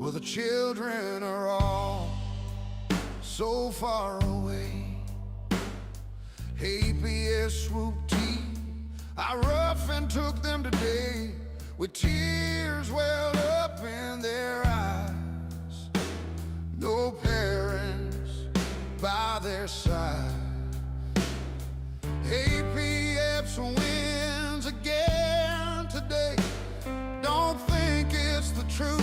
Well, the children are all so far away. APS swooped in, I rough and took them today, with tears welled up in their eyes. No parents by their side. APS wins again today. Don't think it's the truth.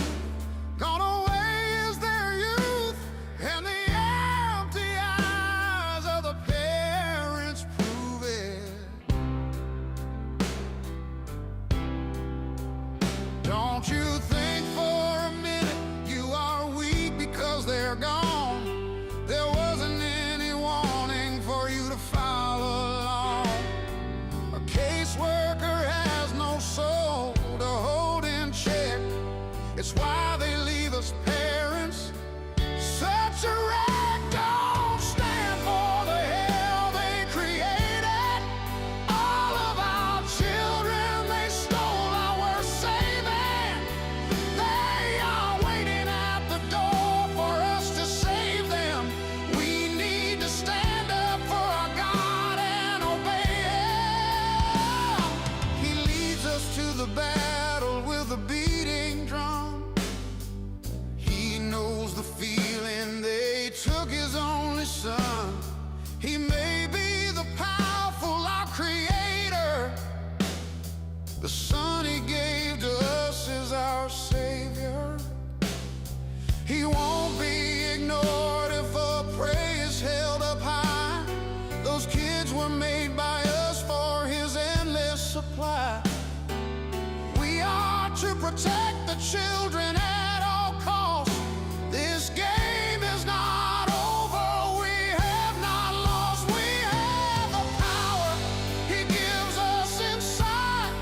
Gone away is their youth, and the empty eyes of the parents prove it. Don't you think for a minute you are weak because they're gone. There wasn't any warning for you to follow along. A caseworker has no soul to hold in check. It's why they leave us parents such a wreck. Don't stand for the hell they created. All of our children they stole, our worth saving. They are waiting at the door for us to save them. We need to stand up for our God and obey Him. He leads us to the battle with a beating drum. He knows the feeling they took his only son. He may be the powerful, our creator. The son he gave to us is our savior. He won't be ignored if a praise held up high. Those kids were made by us for his endless supply. We are to protect the children at all costs. This game is not over. We have not lost. We have the power He gives us inside.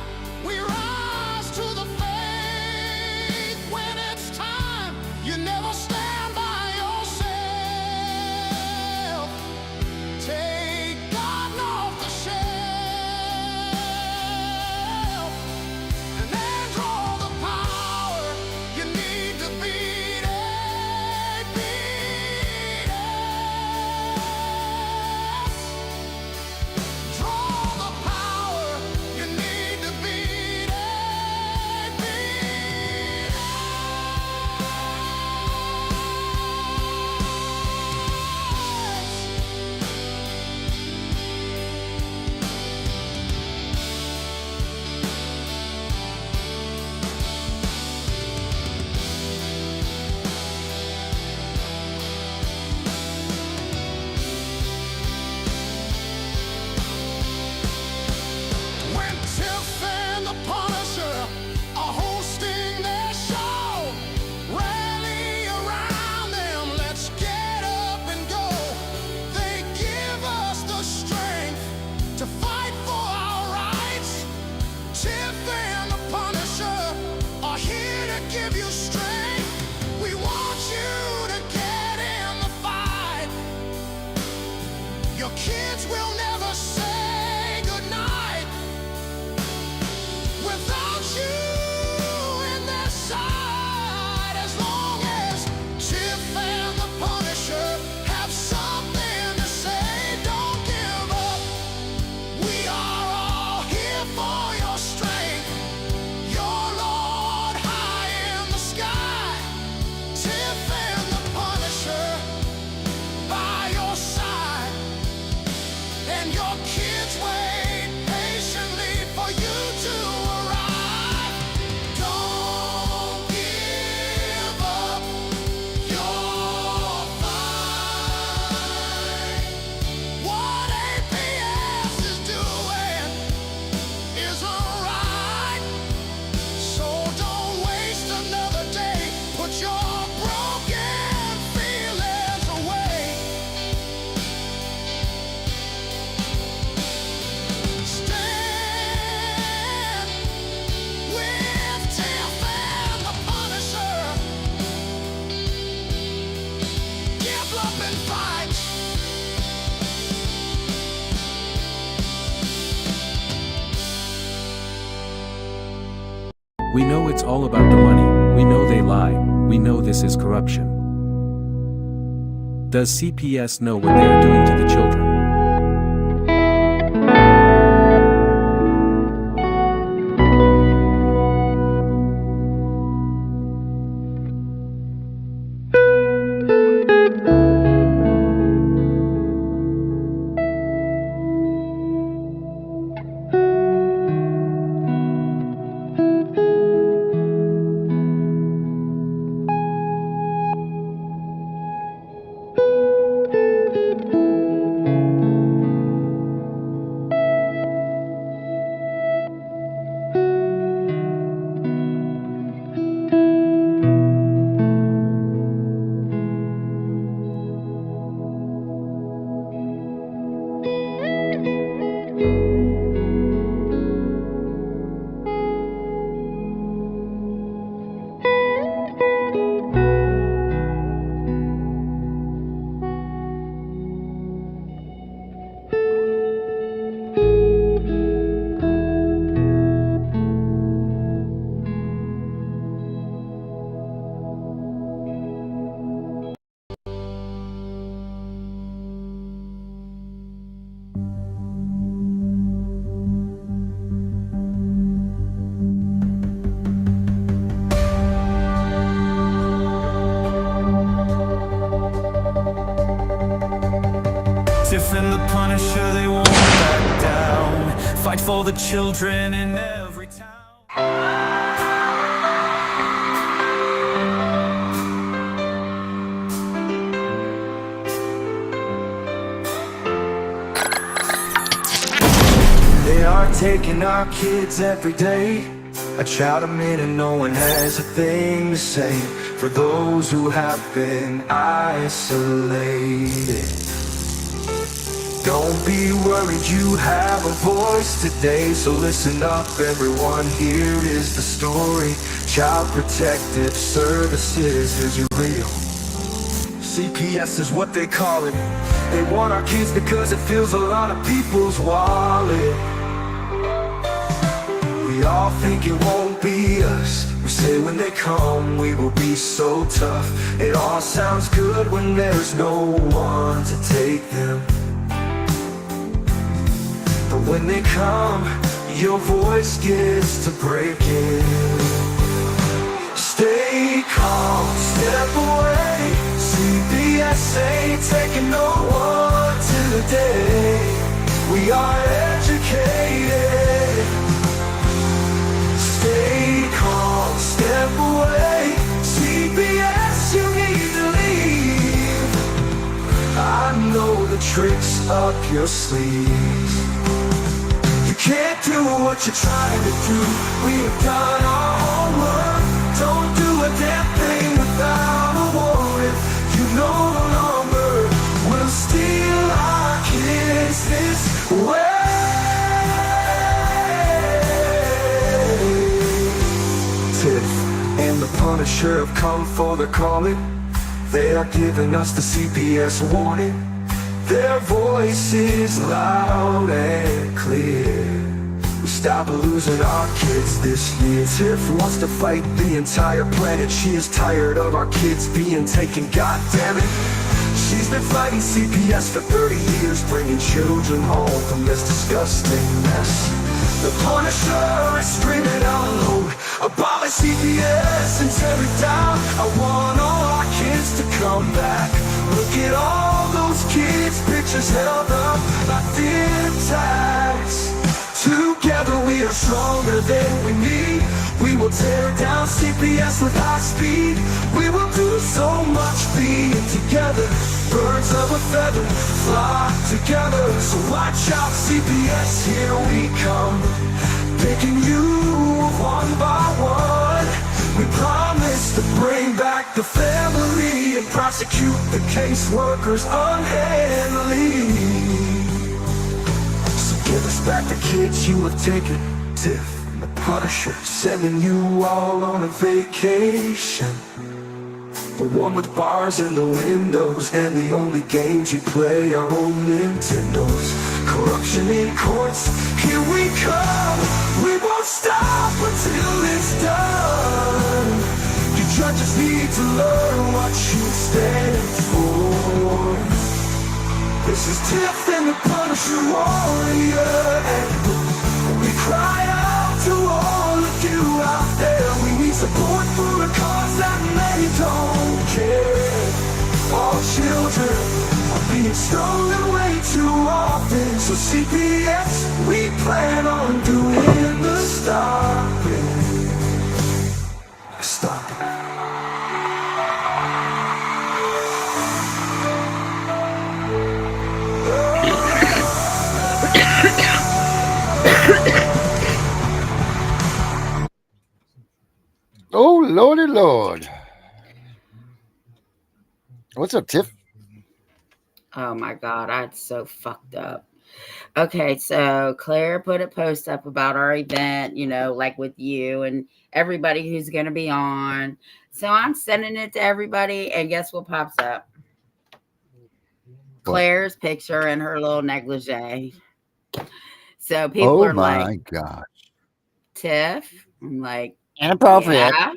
We rise to the faith when it's time. You never stand by yourself. Take God off the shelf and then draw the power you need to beat it. Beat it. Draw the power you need to beat it. Beat it. When Tiff and the Punisher are hosting their show, rally around them, let's get up and go. They give us the strength to fight for our rights. Tiff and the Punisher are here to give you strength. We want you to get in the fight. Your kids will never say goodnight without you in their side. As long as Tiff and the Punisher have something to say, don't give up. We are all here for your strength. Your Lord high in the sky. Tiff and the Punisher by your side. And your kids wait patiently for you to arrive. Don't give up your fight. What APS is doing isn't right. So don't waste another day. Put your broken feelings away. Stand with Tiff and the Punisher. Give up and fight. We know it's all about the money. We know they lie, we know this is corruption. Does CPS know what they're doing to the children? Tiff and the Punisher, they won't back down. Fight for the children in every town. They are taking our kids every day. I shout them in and no one has a thing to say. For those who have been isolated, don't be worried, you have a voice today. So listen up everyone, here is the story. Child Protective Services is real. CPS is what they call it. They want our kids because it fills a lot of people's wallet. We all think it won't be us. We say when they come we will be so tough. It all sounds good when there's no one to take them. But when they come, your voice gets to breaking. Stay calm, step away. CPS ain't taking no one today. We are educated. Stay calm, step away. CPS, you need to leave. I know the tricks up your sleeves. You can't do what you're trying to do. We've done our homework. Don't do a damn thing without a warrant. You no longer will steal our kids this way. Tiff and the Punisher have come for the calling. They are giving us the CPS warning. Their voice is loud and clear. We stop losing our kids this year. Tiff wants to fight the entire planet. She is tired of our kids being taken, god damn it. She's been fighting CPS for 30 years, bringing children home from this disgusting mess. The Punisher is screaming out loud, abolish CPS and tear it down. I want all our kids to come back. Look at all those kids' pictures held up like thin tags. Together we are stronger than we need. We will tear down CPS with high speed. We will do so much being together. Birds of a feather flock together. So watch out CPS, here we come. Picking you one by one. We promise to bring back the family and prosecute the caseworkers unhandily. So give us back the kids you have taken. Tiff and the Punisher sending you all on a vacation. The one with bars in the windows and the only games you play are on Nintendos. Corruption in courts, here we come. We won't stop until it's done. You judges need to learn what you stand for. This is Tiff and the Punisher Warrior, and we cry out to all of you out there. We need support for a cause that many don't care. All children are being stolen way too often. So CPS, we plan on doing the stopping. Stop it. Oh, Lordy Lord. What's up, Tiff? Oh my God, I'm so fucked up. Okay, so Claire put a post up about our event, like with you and everybody who's going to be on. So I'm sending it to everybody, and guess what pops up? Claire's picture in her little negligee. So people are like, God. Tiff? I'm like, Inappropriate. yeah.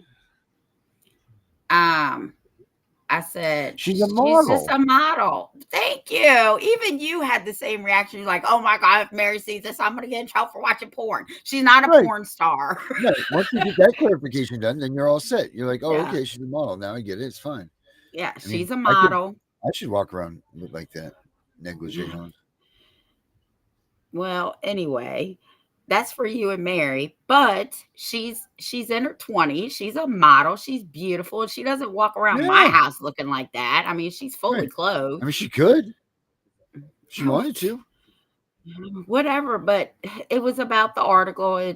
I said, She's a she's model. just a model. Thank you. Even you had the same reaction. You're like, oh my God, if Mary sees this, I'm going to get in trouble for watching porn. She's not a porn star. Right. Once you get that clarification done, then you're all set. You're like, oh, Yeah. okay, she's a model. Now I get it. It's fine. Yeah, I mean, she's a model. I should walk around look like that. Negligee on. Well, anyway, that's for you and Mary. But she's in her 20s. She's a model. She's beautiful. And she doesn't walk around my house looking like that. I mean, she's fully clothed. I mean, she could. She wanted to. Whatever, but it was about the article.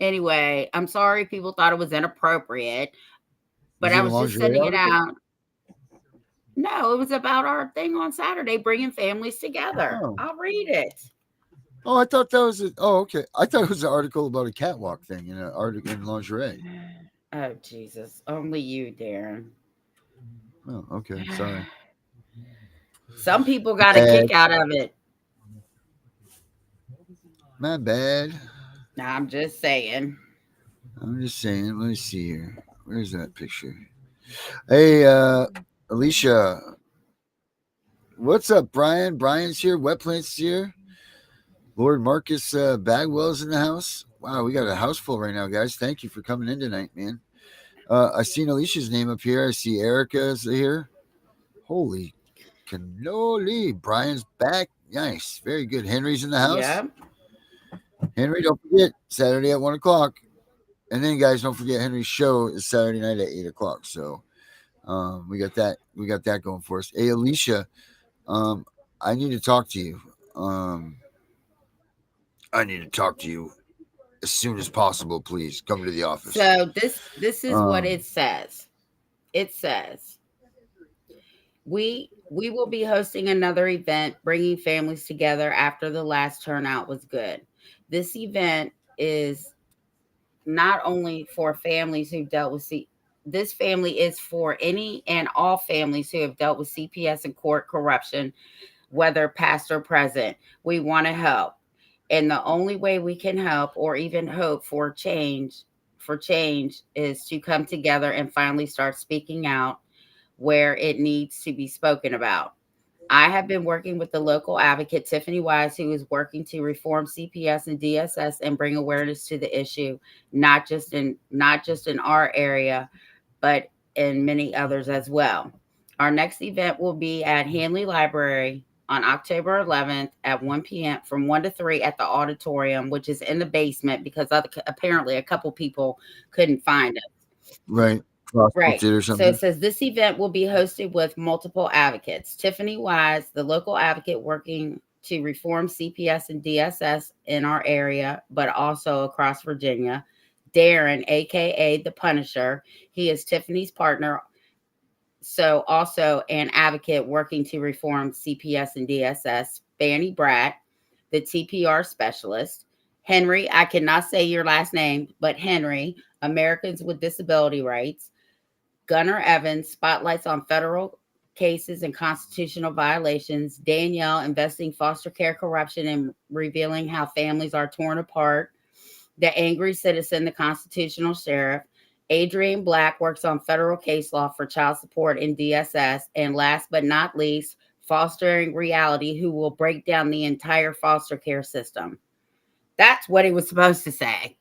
Anyway, I'm sorry people thought it was inappropriate, but I was just sending it out. No, it was about our thing on Saturday, bringing families together. Oh. I'll read it. Oh, I thought that was okay. I thought it was an article about a catwalk thing in an article in lingerie. Oh, Jesus. Only you, Darren. Oh, okay. Sorry. Some people got a kick out of it. My bad. No, I'm just saying. Let me see here. Where's that picture? Hey, Alicia. What's up, Brian? Brian's here. Wet Plant's here. Lord Marcus Bagwell's in the house. Wow, we got a house full right now, guys. Thank you for coming in tonight, man. I seen Alicia's name up here. I see Erica's here. Holy cannoli. Brian's back. Nice. Very good. Henry's in the house. Yeah. Henry, don't forget, Saturday at 1 o'clock. And then, guys, don't forget Henry's show is Saturday night at 8 o'clock. So we got that going for us. Hey, Alicia, I need to talk to you. I need to talk to you as soon as possible. Please come to the office. So this is what it says. It says we will be hosting another event, bringing families together after the last turnout was good. This event is not only for families who dealt with this family is for any and all families who have dealt with CPS and court corruption, whether past or present. We want to help. And the only way we can help or even hope for change is to come together and finally start speaking out where it needs to be spoken about. I have been working with the local advocate, Tiffany Wise, who is working to reform CPS and DSS and bring awareness to the issue, not just in our area, but in many others as well. Our next event will be at Hanley Library on October 11th at 1 p.m. from 1 to 3 at the auditorium, which is in the basement because apparently a couple people couldn't find it. Right. Right. So it says this event will be hosted with multiple advocates. Tiffany Wise, the local advocate working to reform CPS and DSS in our area, but also across Virginia. Darren, aka the Punisher. He is Tiffany's partner. So also an advocate working to reform CPS and DSS. Fanny Bratt, the TPR specialist. Henry, I cannot say your last name, but Henry, Americans with Disability Rights. Gunnar Evans, spotlights on federal cases and constitutional violations. Danielle, investing foster care corruption and revealing how families are torn apart. The Angry Citizen, the constitutional sheriff. Adrian Black works on federal case law for child support in DSS. And last but not least, Fostering Reality, who will break down the entire foster care system. That's what he was supposed to say.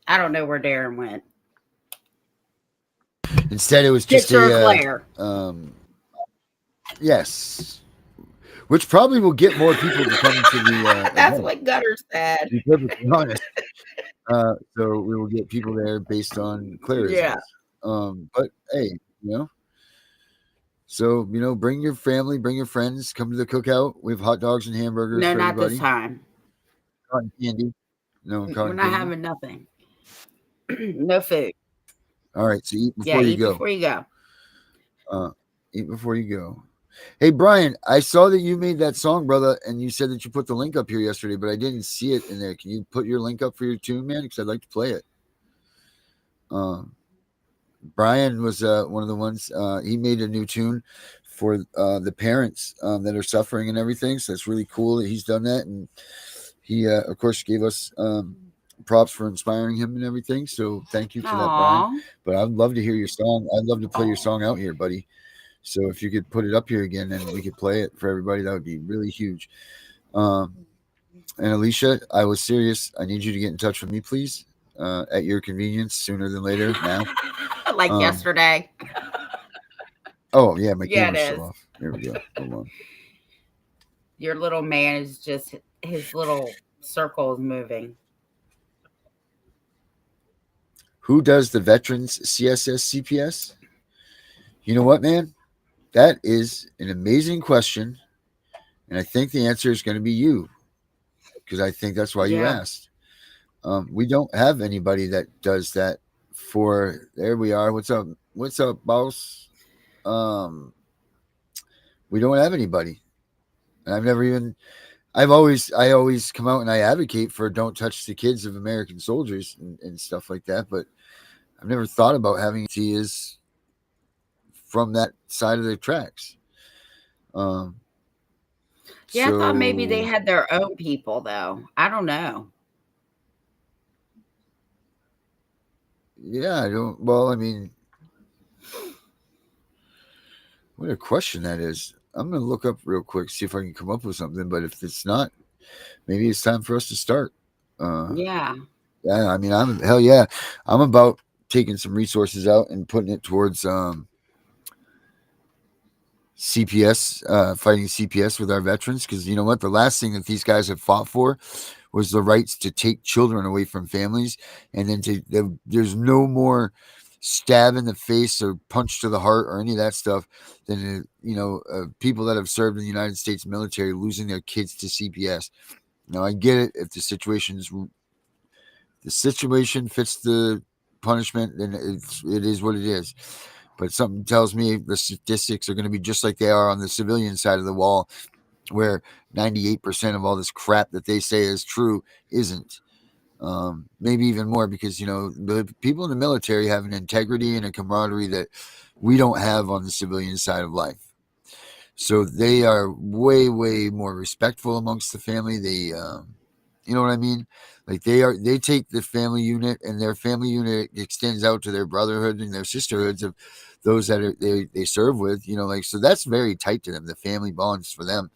I don't know where Darren went. Instead, it was just Picture of Claire. Yes. Which probably will get more people to come to the. That's event, what Gutter said. to be perfectly honest. So we will get people there based on Claire's. Yeah. But hey, so bring your family, bring your friends, come to the cookout. We have hot dogs and hamburgers. No, for not everybody. this time. Cotton candy. No, cotton We're not candy. having nothing. No food. All right, so eat before you go. Before you go. Eat before you go. Hey, Brian, I saw that you made that song, brother, and you said that you put the link up here yesterday, but I didn't see it in there. Can you put your link up for your tune, man? Because I'd like to play it. Brian was one of the ones. He made a new tune for the parents that are suffering and everything. So it's really cool that he's done that, and he, of course, gave us props for inspiring him and everything. So thank you for that, Brian. But I'd love to hear your song. I'd love to play your song out here, buddy. So if you could put it up here again and we could play it for everybody, that would be really huge. And Alicia, I was serious. I need you to get in touch with me, please, at your convenience, sooner than later. Now, like yesterday. Oh yeah, my camera's still off. There we go. Hold on. Your little man is just his little circle is moving. Who does the veterans CSS CPS? You know what, man? That is an amazing question. And I think the answer is going to be you. Because I think that's why you asked. We don't have anybody that does that for there we are. What's up? What's up, boss? We don't have anybody. And I always come out and I advocate for don't touch the kids of American soldiers and stuff like that. But I've never thought about having is from that side of the tracks. I thought maybe they had their own people, though. I don't know. Yeah, I don't. Well, I mean, what a question that is. I'm going to look up real quick, see if I can come up with something. But if it's not, maybe it's time for us to start. Yeah. I mean, I'm about taking some resources out and putting it towards CPS, fighting CPS with our veterans. Because you know what? The last thing that these guys have fought for was the rights to take children away from families. And then there's no more stab in the face or punch to the heart or any of that stuff than, people that have served in the United States military losing their kids to CPS. Now, I get it. If the situation fits the punishment, then it is what it is. But something tells me the statistics are going to be just like they are on the civilian side of the wall, where 98% of all this crap that they say is true isn't. Maybe even more because, the people in the military have an integrity and a camaraderie that we don't have on the civilian side of life. So they are way, way more respectful amongst the family. They, you know what I mean? Like they take the family unit, and their family unit extends out to their brotherhood and their sisterhoods of those that they serve with, so that's very tight to them. The family bonds for them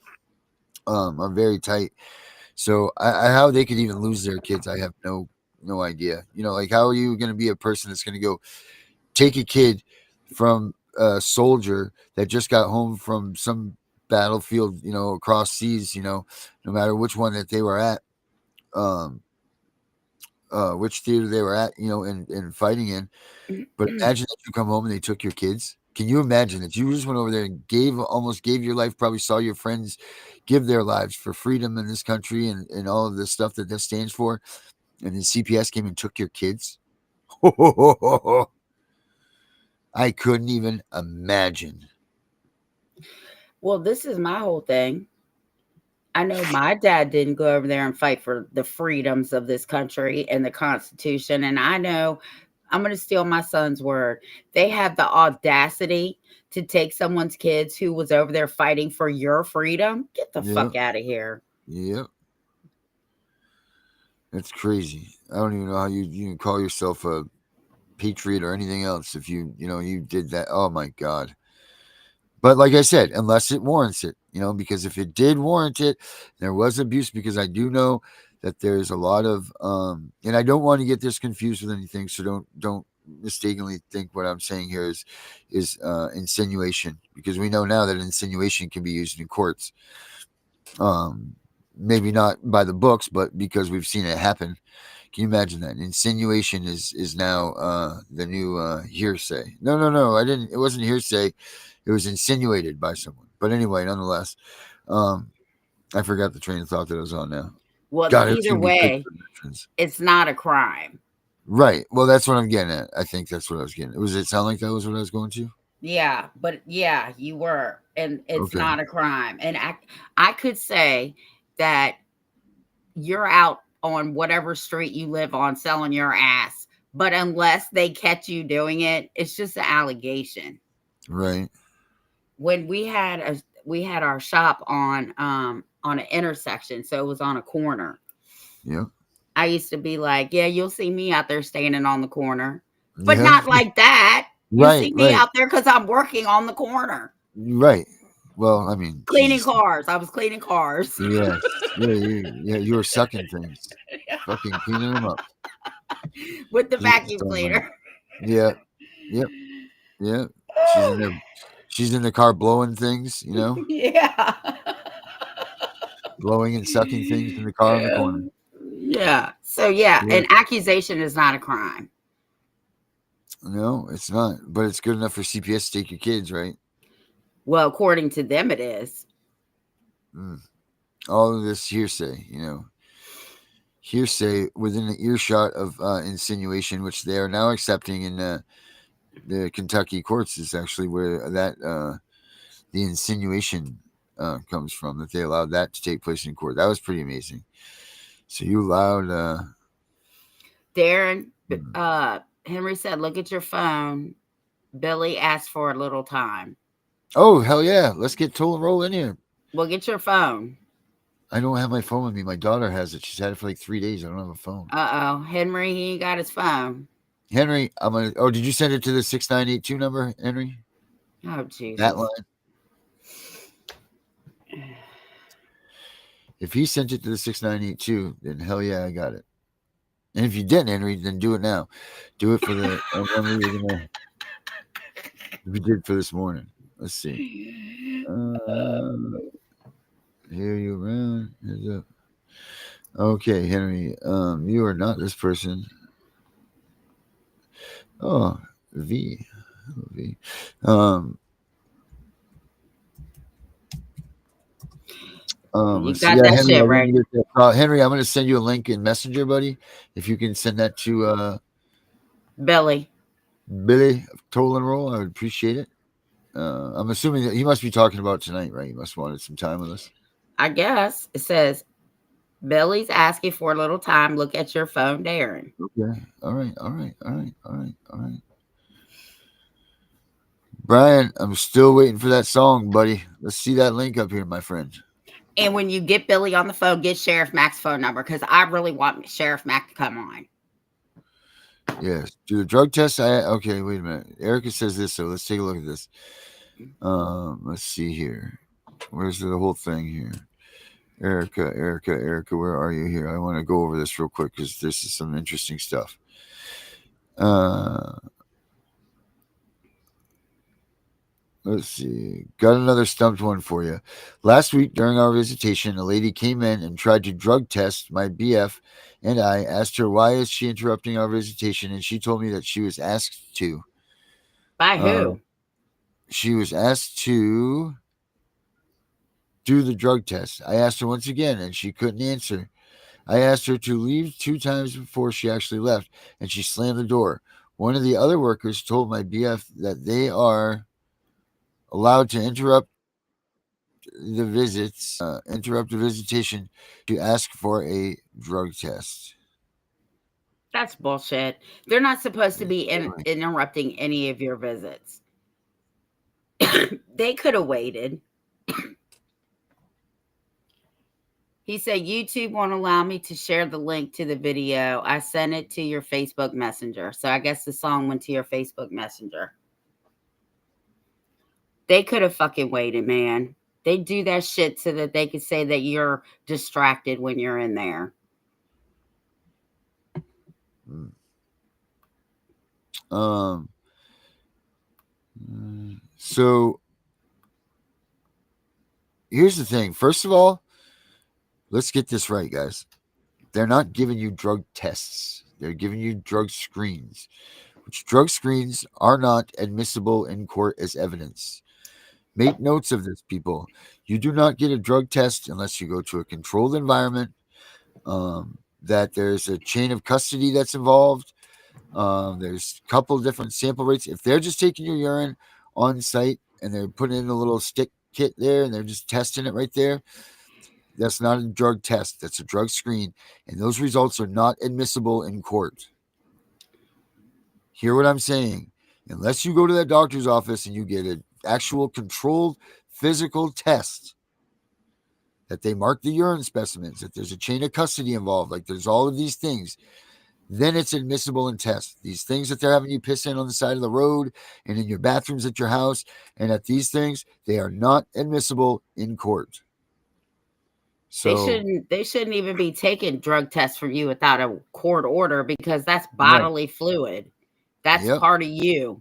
are very tight. So how they could even lose their kids, I have no idea. How are you going to be a person that's going to go take a kid from a soldier that just got home from some battlefield, across seas, no matter which one that they were at, which theater they were at, and fighting in. But imagine that you come home and they took your kids. Can you imagine that you just went over there and almost gave your life, probably saw your friends give their lives for freedom in this country and all of the stuff that stands for, and then CPS came and took your kids? I couldn't even imagine. Well, this is my whole thing. I know my dad didn't go over there and fight for the freedoms of this country and the Constitution. And I know, I'm going to steal my son's word, they have the audacity to take someone's kids who was over there fighting for your freedom. Get the fuck out of here. Yep. That's crazy. I don't even know how you can call yourself a patriot or anything else if you did that. Oh my God. But like I said, unless it warrants it, because if it did warrant it, there was abuse, because I do know that there's a lot of and I don't want to get this confused with anything, so don't mistakenly think what I'm saying here is insinuation, because we know now that insinuation can be used in courts. Maybe not by the books, but because we've seen it happen. Can you imagine that? Insinuation is now the new hearsay. No. It wasn't hearsay. It was insinuated by someone. But anyway, nonetheless, I forgot the train of thought that I was on now. Well, God, it's either gonna be good way, for veterans. it's not a crime. Right. Well, that's what I'm getting at. I think that's what I was getting at. Was it sound like that was what I was going to? Yeah, but yeah, you were, and it's Okay. not a crime. And I could say that you're out on whatever street you live on selling your ass, but unless they catch you doing it, it's just an allegation. Right. When we had our shop on an intersection, so it was on a corner. Yep. I used to be like, yeah, you'll see me out there standing on the corner, but Yeah. not like that. You Right. see me Right. out there because I'm working on the corner, Right. Well, I mean, cleaning Jesus. cars. I was cleaning cars. Yes. Yeah. You were sucking things, fucking cleaning them up. With the Jesus vacuum Almighty. cleaner. Yeah. Yep. Yep. She's in there. She's in the car blowing things. Yeah. Blowing and sucking things in the car in the corner. Yeah. So yeah, Yeah. an accusation is not a crime. No, it's not. But it's good enough for CPS to take your kids, right? Well, according to them, it is. All of this hearsay, hearsay within the earshot of insinuation, which they are now accepting in the Kentucky courts, is actually where that the insinuation comes from, that they allowed that to take place in court. That was pretty amazing. So you allowed Darren, Henry said, look at your phone. Billy asked for a little time. oh, hell yeah, let's get Toll and Roll in here. Well, get your phone. I don't have my phone with me. My daughter has it. She's had it for like 3 days. I don't have a phone. Henry, he ain't got his phone. Henry, did you send it to the 6982 number, Henry? Oh, Jesus. That line? If he sent it to the 6982, then hell yeah, I got it. And if you didn't, Henry, then do it now. Do it for the we did for this morning. Let's see. Hear you around. Heads up. Okay, Henry. You are not this person. Oh, V. V. You Let's got see. Yeah, that Henry, shit I right. didn't get that. Henry, I'm going to send you a link in Messenger, buddy. If you can send that to Billy. Billy Toll and Roll, I would appreciate it. I'm assuming that he must be talking about tonight, right? He must wanted some time with us. I guess it says Billy's asking for a little time. Look at your phone, Darren. Okay. All right. Brian, I'm still waiting for that song, buddy. Let's see that link up here, my friend. And when you get Billy on the phone, get Sheriff Mac's phone number, because I really want Sheriff Mac to come on. Yes. Do the drug test. Okay, wait a minute. Erica says this, so let's take a look at this. Let's see here. Where's the whole thing here? Erica, where are you here? I want to go over this real quick because this is some interesting stuff. Let's see. Got another stumped one for you. Last week during our visitation, a lady came in and tried to drug test my BF, and I asked her why is she interrupting our visitation, and she told me that she was asked to. By who? She was asked to do the drug test. I asked her once again, and she couldn't answer. I asked her to leave 2 times before she actually left, and she slammed the door. One of the other workers told my BF that they are allowed to interrupt the visitation to ask for a drug test. That's bullshit. They're not supposed to be interrupting any of your visits. They could have waited. He said YouTube won't allow me to share the link to the video. I sent it to your Facebook Messenger. So I guess the song went to your Facebook Messenger. They could have fucking waited, man. They do that shit so that they could say that you're distracted when you're in there. So here's the thing. First of all, let's get this right, guys. They're not giving you drug tests. They're giving you drug screens, which drug screens are not admissible in court as evidence. Make notes of this, people. You do not get a drug test unless you go to a controlled environment, that there's a chain of custody that's involved. There's a couple different sample rates. If they're just taking your urine on site and they're putting in a little stick kit there and they're just testing it right there, that's not a drug test. That's a drug screen. And those results are not admissible in court. Hear what I'm saying? Unless you go to that doctor's office and you get an actual controlled physical test, that they mark the urine specimens, that there's a chain of custody involved, like there's all of these things, then it's admissible in test. These things that they're having you piss in on the side of the road and in your bathrooms at your house and at these things, they are not admissible in court. So they shouldn't even be taking drug tests from you without a court order, because that's bodily fluid. That's part of you.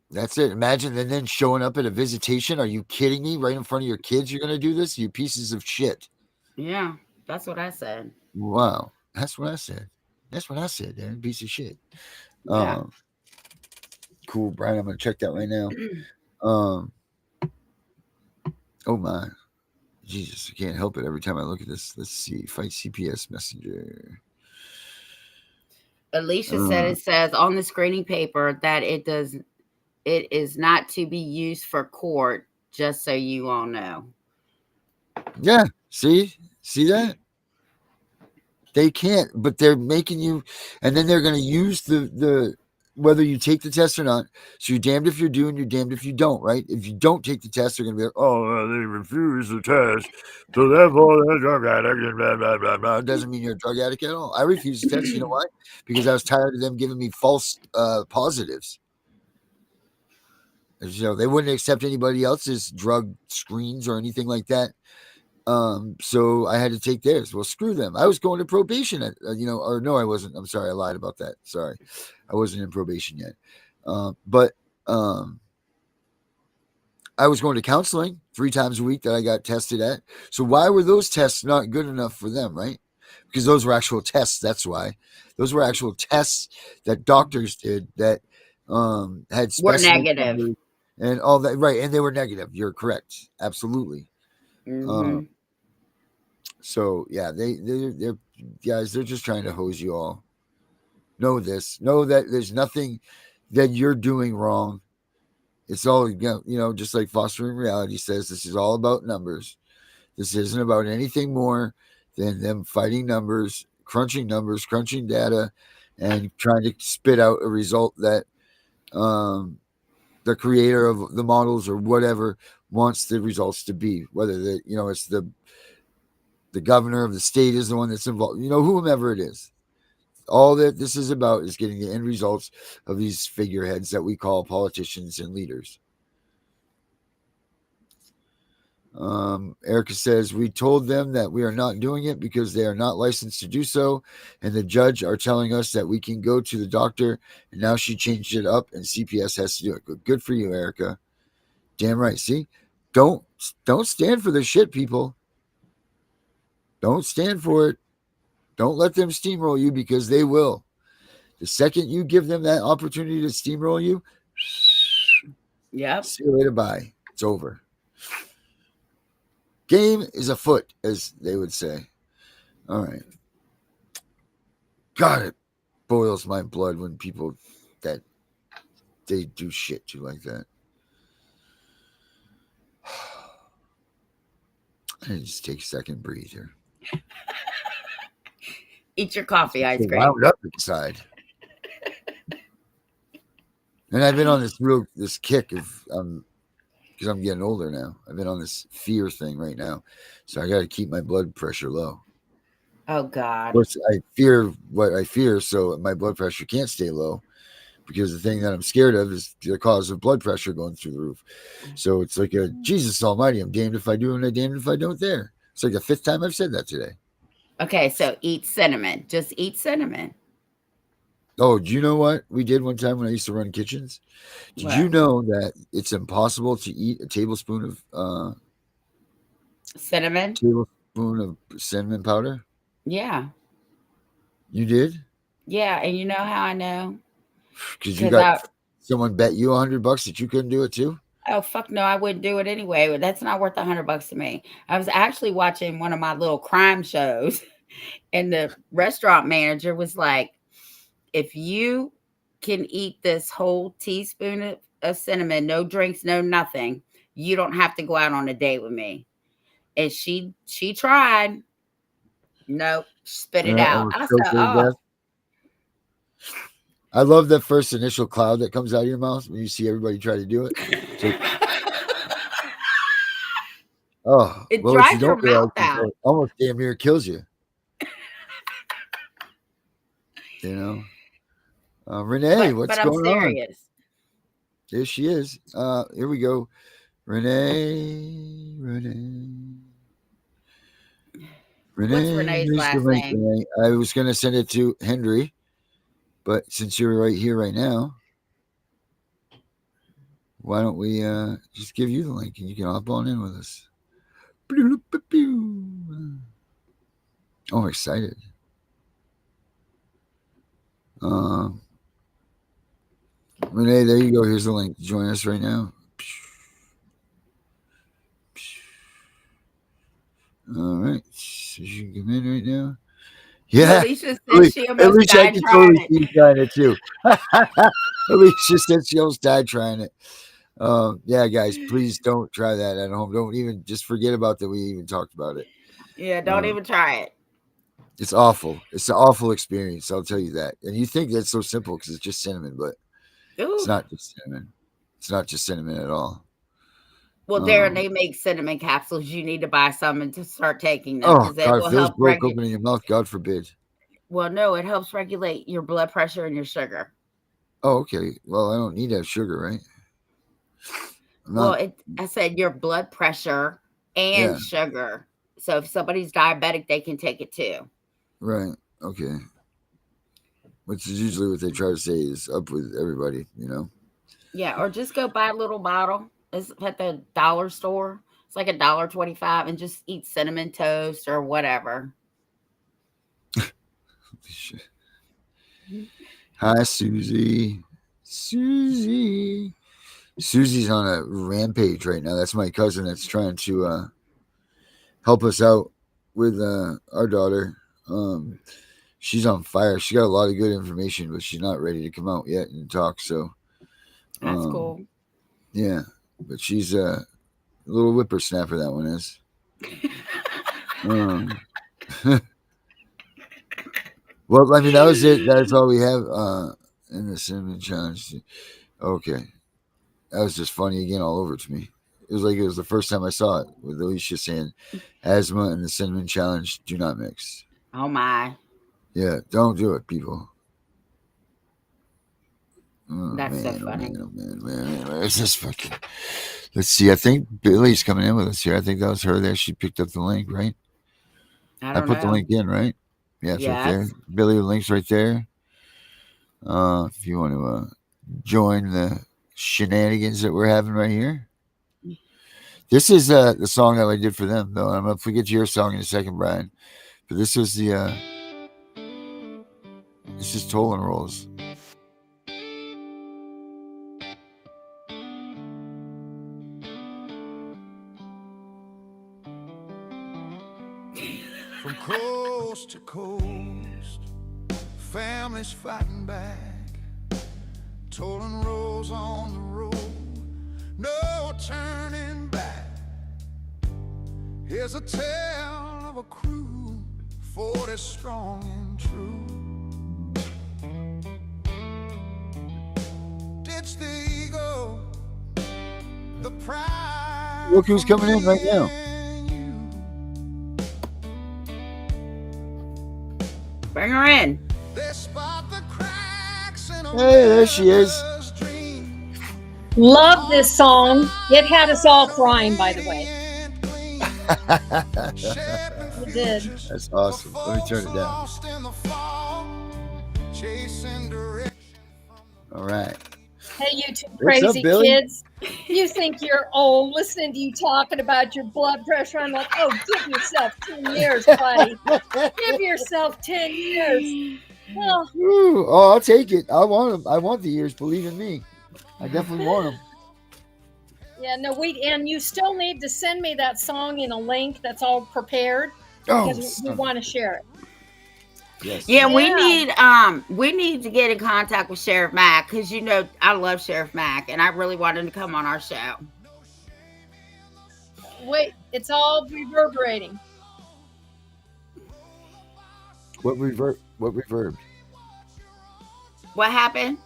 That's it. Imagine and then showing up at a visitation. Are you kidding me? Right in front of your kids, you're going to do this? You pieces of shit. Yeah, that's what I said. Wow. That's what I said. That's what I said, man. Piece of shit. Yeah. Cool, Brian. I'm going to check that right now. Oh, my. Jesus, I can't help it every time I look at this. Let's see. Fight CPS Messenger. Alicia said it says on the screening paper that it is not to be used for court, just so you all know. Yeah. See that? They can't, but they're making you, and then they're going to use the whether you take the test or not. So you're damned if you do and you're damned if you don't, right? If you don't take the test, they're going to be like, oh, they refuse the test. So therefore, they're a drug addict. Blah, blah, blah, blah. It doesn't mean you're a drug addict at all. I refuse the test. You know why? Because I was tired of them giving me false positives. You know, they wouldn't accept anybody else's drug screens or anything like that. So I had to take theirs. Well, screw them. I was going to probation or no, I wasn't. I'm sorry. I lied about that. Sorry. I wasn't in probation yet. But I was going to counseling 3 times a week that I got tested at. So why were those tests not good enough for them? Right. Because those were actual tests. That's why. Those were actual tests that doctors did that, had were negative and all that. Right. And they were negative. You're correct. Absolutely. Mm-hmm. So yeah, they're guys, they're just trying to hose you all. Know this. Know that there's nothing that you're doing wrong. It's all, just like Fostering Reality says, this is all about numbers. This isn't about anything more than them fighting numbers, crunching data, and trying to spit out a result that the creator of the models or whatever wants the results to be, whether it's the governor of the state is the one that's involved, whomever it is. All that this is about is getting the end results of these figureheads that we call politicians and leaders. Erica says, we told them that we are not doing it because they are not licensed to do so. And the judge are telling us that we can go to the doctor. And now she changed it up and CPS has to do it. Good for you, Erica. Damn right. See, don't stand for this shit, people. Don't stand for it. Don't let them steamroll you, because they will. The second you give them that opportunity to steamroll you, yep. See you later, bye. It's over. Game is afoot, as they would say. All right. God, it boils my blood when people that they do shit to like that. I just take a second, breathe here. Eat your coffee, ice cream. Wound up inside. And I've been on this kick of because I'm getting older now. I've been on this fear thing right now, so I got to keep my blood pressure low. Oh Of God. course, I fear what I fear, so my blood pressure can't stay low because the thing that I'm scared of is the cause of blood pressure going through the roof. So it's like a Jesus Almighty. I'm damned if I do and I'm damned if I don't. There. It's like the 5th time I've said that today. Okay, so eat cinnamon. Just eat cinnamon. Oh, do you know what we did one time when I used to run kitchens? Did you What? know that it's impossible to eat a tablespoon Cinnamon? of cinnamon powder? Yeah. You did? Yeah, and you know how I know? Because you Because got someone bet you $100 that you couldn't do it too? oh fuck no, I wouldn't do it anyway. That's not worth $100 to me. I was actually watching one of my little crime shows, and the restaurant manager was like, if you can eat this whole teaspoon of cinnamon, no drinks, no nothing, you don't have to go out on a date with me. And she tried. Nope, spit it out. Almost I choked said, her to oh, death. I love that first initial cloud that comes out of your mouth when you see everybody try to do it. It's like, oh, it well, what you dries your don't realize mouth is out. it almost damn near kills you. You know, Renee, what's But I'm going on? serious. There she is. Here we go. Renee. What's Renee's Here's the last link, name? Renee. I was going to send it to Henry, but since you're right here right now, why don't we just give you the link and you can hop on in with us. Oh, I'm excited. Renee, there you go. Here's the link. Join us right now. All right. So you can come in right now. Yeah. Alicia said she At almost least I died can trying totally it. see you trying it too. Alicia said she almost died trying it. Yeah, guys, please don't try that at home. Don't even just forget about that we even talked about it. Yeah, don't even try it. It's awful. It's an awful experience. I'll tell you that. And you think that's so simple because it's just cinnamon, but it's Ooh. not just cinnamon. It's not just cinnamon at all. Well, Darren, they make cinnamon capsules. You need to buy some and to start taking them Oh because it God, will feels help broke regulate. opening your mouth. God forbid. Well, no, it helps regulate your blood pressure and your sugar. Oh, okay. Well, I don't need to have sugar, right? Well, I said your blood pressure and sugar. So if somebody's diabetic, they can take it too. Right. Okay. Which is usually what they try to say is up with everybody, you know? Yeah, or just go buy a little bottle. It's at the dollar store. It's like $1.25 and just eat cinnamon toast or whatever. Hi, Susie. Susie's on a rampage right now. That's my cousin that's trying to help us out with our daughter. She's on fire. She got a lot of good information, but she's not ready to come out yet and talk. So that's cool. Yeah, but she's a little whippersnapper. That one is. Well, I mean, that was it. That's all we have in the cinnamon challenge. Okay, that was just funny again, all over to me. It was like it was the first time I saw it with Alicia saying, "Asthma and the cinnamon challenge do not mix." Oh my! Yeah, don't do it, people. Oh, That's so funny. Man. Where's this fucking? Let's see. I think Billy's coming in with us here. I think that was her there. She picked up the link, right? I put the link in, right? Yeah, it's right there. Billy, the link's right there. If you want to join the shenanigans that we're having right here. This is the song that I did for them, though. I'm going to forget your song in a second, Brian. But this is the this is Toll and Rolls. From coast to coast, families fighting back, tolling rolls on the road, no turning back. Here's a tale of a crew, 40 strong and true. Ditch the ego, the pride Look who's coming in right now. Bring her in. Hey, there she is. Love this song. It had us all crying, by the way. It did. That's awesome. Let me turn it down. All right. Hey, you two What's up, crazy Billy? kids. You think you're old listening to you talking about your blood pressure. I'm like, oh, give yourself 10 years, buddy. Give yourself 10 years. Oh, Ooh, oh, I'll take it. I want them. I want the years. Believe in me. I definitely want them. yeah, no, and you still need to send me that song in a link that's all prepared Oh, because we want to share it. yes. Yeah, Yeah. we need to get in contact with Sheriff Mack because you know I love Sheriff Mack and I really want him to come on our show. Wait, it's all reverberating. What reverb? What reverb? What happened?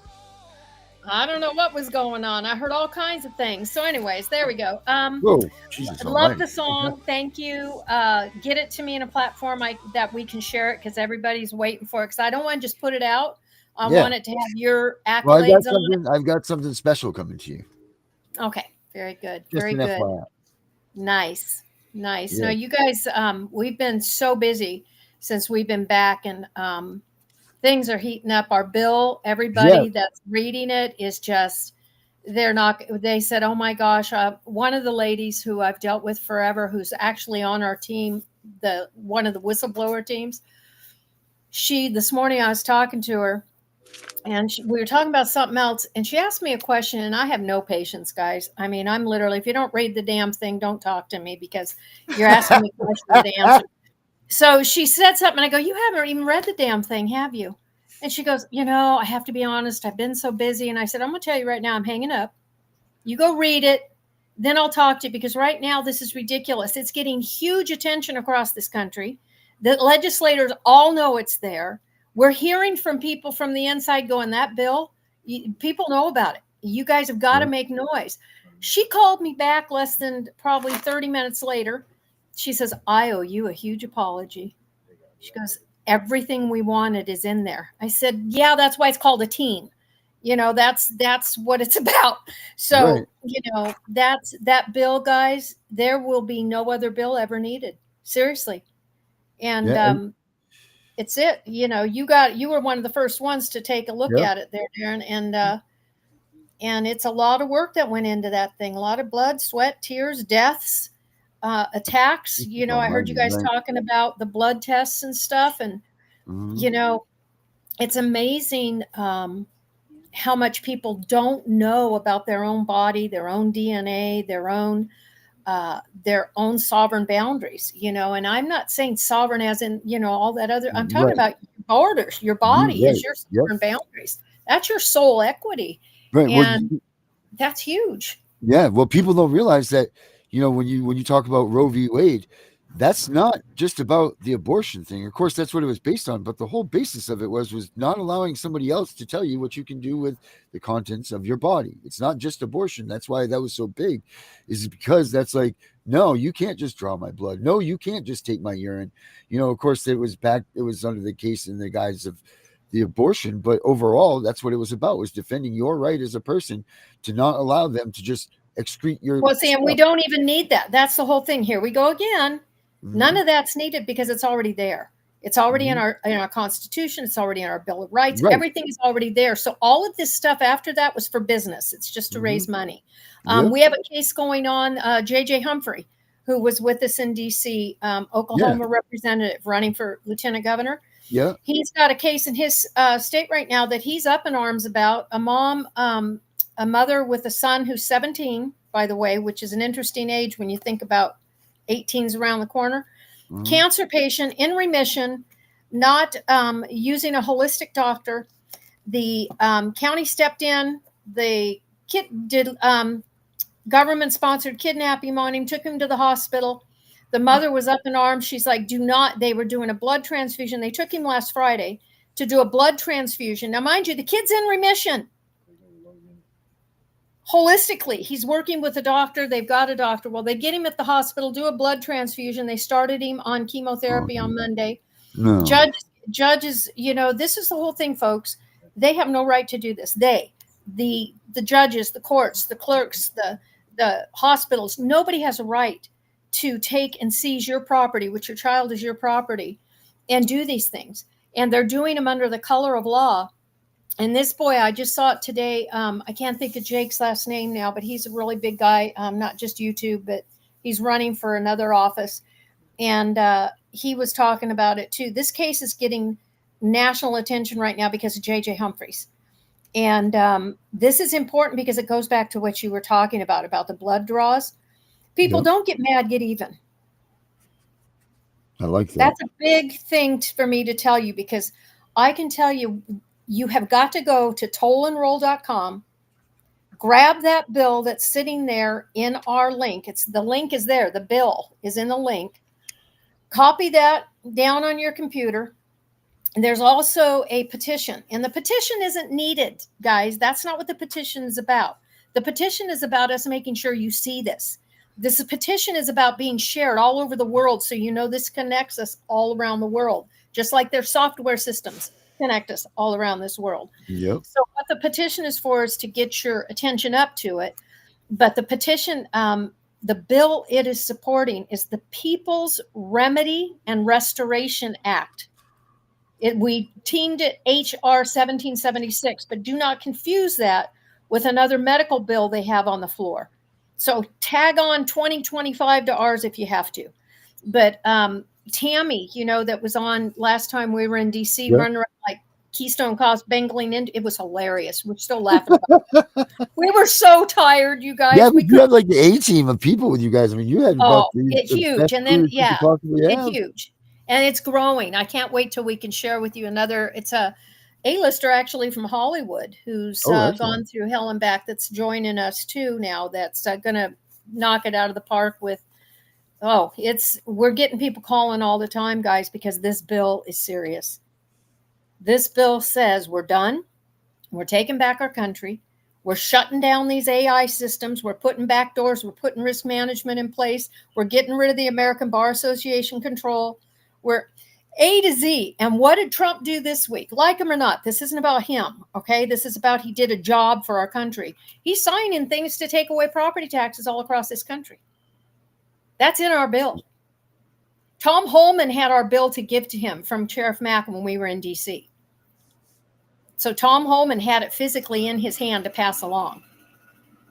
I don't know what was going on. I heard all kinds of things. So, anyways, there we go. Whoa, Jesus! Love almighty. the song. Thank you. Get it to me in a platform that we can share it because everybody's waiting for it. Because I don't want to just put it out. I Yeah. want it to have your Well, accolades on I've got something special coming to you. it. Okay, very good. Just Very an good. FYI. Nice. Yeah. No, you guys, we've been so busy since we've been back, and things are heating up. Our bill, everybody that's reading it is just, they said, oh my gosh, one of the ladies who I've dealt with forever, who's actually on our team, one of the whistleblower teams, this morning I was talking to her and we were talking about something else and she asked me a question and I have no patience, guys. I mean, I'm literally, if you don't read the damn thing, don't talk to me because you're asking me questions to answer. So she said something and I go, you haven't even read the damn thing, have you? And she goes, I have to be honest. I've been so busy. And I said, I'm going to tell you right now, I'm hanging up. You go read it. Then I'll talk to you because right now this is ridiculous. It's getting huge attention across this country. The legislators all know it's there. We're hearing from people from the inside going, that bill, people know about it. You guys have got to make noise. She called me back less than probably 30 minutes later. She says, I owe you a huge apology. She goes, everything we wanted is in there. I said, yeah, that's why it's called a team. That's what it's about. So, that's that bill, guys. There will be no other bill ever needed. Seriously. And it's it. You were one of the first ones to take a look at it there, Darren. And it's a lot of work that went into that thing. A lot of blood, sweat, tears, deaths. Attacks. I heard you guys talking about the blood tests and stuff. And, it's amazing how much people don't know about their own body, their own DNA, their own sovereign boundaries, and I'm not saying sovereign as in, all that other, I'm talking about borders. Your body is your sovereign boundaries. That's your soul equity. Right. And that's huge. Yeah. Well, people don't realize that, when you talk about Roe v. Wade, that's not just about the abortion thing. Of course, that's what it was based on. But the whole basis of it was not allowing somebody else to tell you what you can do with the contents of your body. It's not just abortion. That's why that was so big, is because that's like, no, you can't just draw my blood. No, you can't just take my urine. Of course, it was under the case in the guise of the abortion. But overall, that's what it was about, was defending your right as a person to not allow them to just excrete your. Well, see, and we don't even need that. That's the whole thing. Here we go again. None of that's needed because it's already there. It's already in our Constitution. It's already in our Bill of Rights. Right. Everything is already there. So all of this stuff after that was for business. It's just to raise money. We have a case going on. J.J. Humphrey, who was with us in D.C., Oklahoma representative running for lieutenant governor. Yeah, he's got a case in his state right now that he's up in arms about. A mother with a son who's 17, by the way, which is an interesting age when you think about 18's around the corner. Cancer patient in remission, not using a holistic doctor. The county stepped in. The kid did government-sponsored kidnapping on him, took him to the hospital. The mother was up in arms. She's like, they were doing a blood transfusion. They took him last Friday to do a blood transfusion. Now, mind you, the kid's in remission. holistically, he's working with a doctor. They've got a doctor. Well, they get him at the hospital, do a blood transfusion. They started him on chemotherapy on Monday. No. Judges, this is the whole thing, folks. They have no right to do this. The judges, the courts, the clerks, the hospitals, nobody has a right to take and seize your property, which your child is your property, and do these things. And they're doing them under the color of law. And this boy, I just saw it today. I can't think of Jake's last name now, but he's a really big guy, not just YouTube, but he's running for another office. And he was talking about it too. This case is getting national attention right now because of J.J. Humphreys. And this is important because it goes back to what you were talking about the blood draws. People don't get mad, get even. I like that. That's a big thing for me to tell you, because I can tell you, you have got to go to tollandroll.com, grab that bill that's sitting there in our link. The link is there. The bill is in the link. Copy that down on your computer. And there's also a petition. And the petition isn't needed, guys. That's not what the petition is about. The petition is about us making sure you see this. This petition is about being shared all over the world, so this connects us all around the world, just like their software systems connect us all around this world. Yep. So what the petition is for is to get your attention up to it. But the petition, the bill it is supporting is the People's Remedy and Restoration Act. We teamed it HR 1776, but do not confuse that with another medical bill they have on the floor. So tag on 2025 to ours if you have to. But Tammy, that was on last time we were in DC, running around like Keystone Cops, bangling in. It was hilarious. We're still laughing about it. We were so tired, you guys. Yeah, but you had like the A-team of people with you guys. I mean, you had it's huge. And then, it's huge. And it's growing. I can't wait till we can share with you another. It's a A-lister actually from Hollywood who's gone through hell and back, that's joining us too now. That's going to knock it out of the park with, we're getting people calling all the time, guys, because this bill is serious. This bill says we're done. We're taking back our country. We're shutting down these AI systems. We're putting back doors. We're putting risk management in place. We're getting rid of the American Bar Association control. We're A to Z. And what did Trump do this week? Like him or not, this isn't about him, okay? This is about he did a job for our country. He's signing things to take away property taxes all across this country. That's in our bill. Tom Holman had our bill to give to him from Sheriff Mack when we were in D.C. So Tom Holman had it physically in his hand to pass along.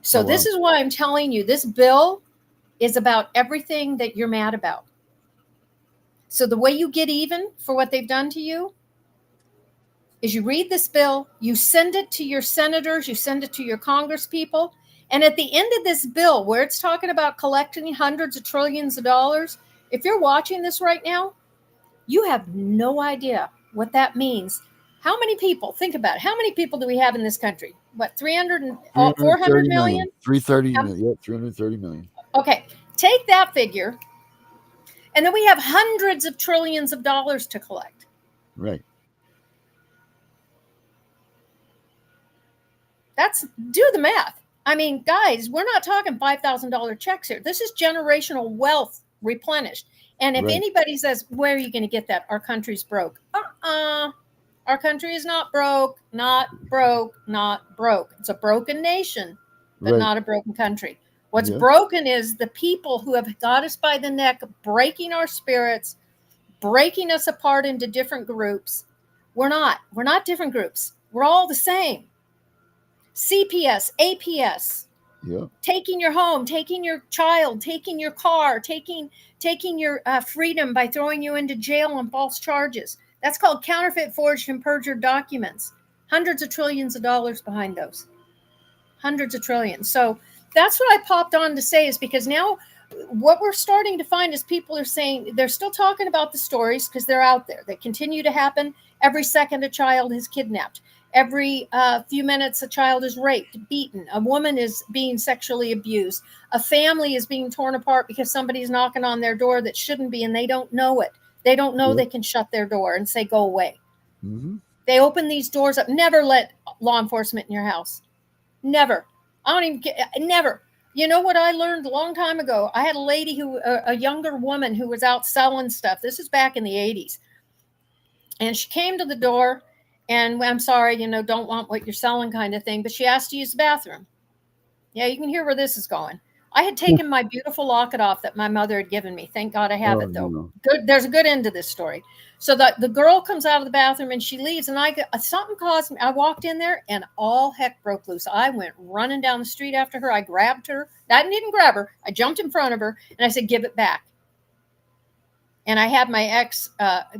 So this is why I'm telling you, this bill is about everything that you're mad about. So the way you get even for what they've done to you is you read this bill, you send it to your senators, you send it to your congresspeople, and at the end of this bill, where it's talking about collecting hundreds of trillions of dollars, if you're watching this right now, you have no idea what that means. How many people, think about it, how many people do we have in this country? What, 400 million? 330 million. Okay, take that figure. And then we have hundreds of trillions of dollars to collect. Right. Do the math. I mean, guys, we're not talking $5,000 checks here. This is generational wealth replenished. And if anybody says, where are you going to get that? Our country's broke. Our country is not broke, not broke, not broke. It's a broken nation, but not a broken country. What's broken is the people who have got us by the neck, breaking our spirits, breaking us apart into different groups. We're not different groups. We're all the same. CPS, APS, taking your home, taking your child, taking your car, taking your freedom by throwing you into jail on false charges. That's called counterfeit, forged, and perjured documents. Hundreds of trillions of dollars behind those. Hundreds of trillions. So that's what I popped on to say, is because now what we're starting to find is people are saying, they're still talking about the stories because they're out there. They continue to happen. Every second a child is kidnapped. Every few minutes a child is raped, beaten. A woman is being sexually abused. A family is being torn apart because somebody's knocking on their door that shouldn't be, and they don't know it. They don't know they can shut their door and say, go away. Mm-hmm. They open these doors up. Never let law enforcement in your house. Never. I don't even get, never. You know what I learned a long time ago? I had a lady a younger woman who was out selling stuff. This is back in the 80s. And she came to the door and I'm sorry, don't want what you're selling kind of thing. But she asked to use the bathroom. Yeah, you can hear where this is going. I had taken my beautiful locket off that my mother had given me. Thank God I have it, though. No. Good. There's a good end to this story. So the girl comes out of the bathroom and she leaves, and something caused me. I walked in there, and all heck broke loose. I went running down the street after her. I grabbed her. I didn't even grab her. I jumped in front of her, and I said, "Give it back." And I had my ex,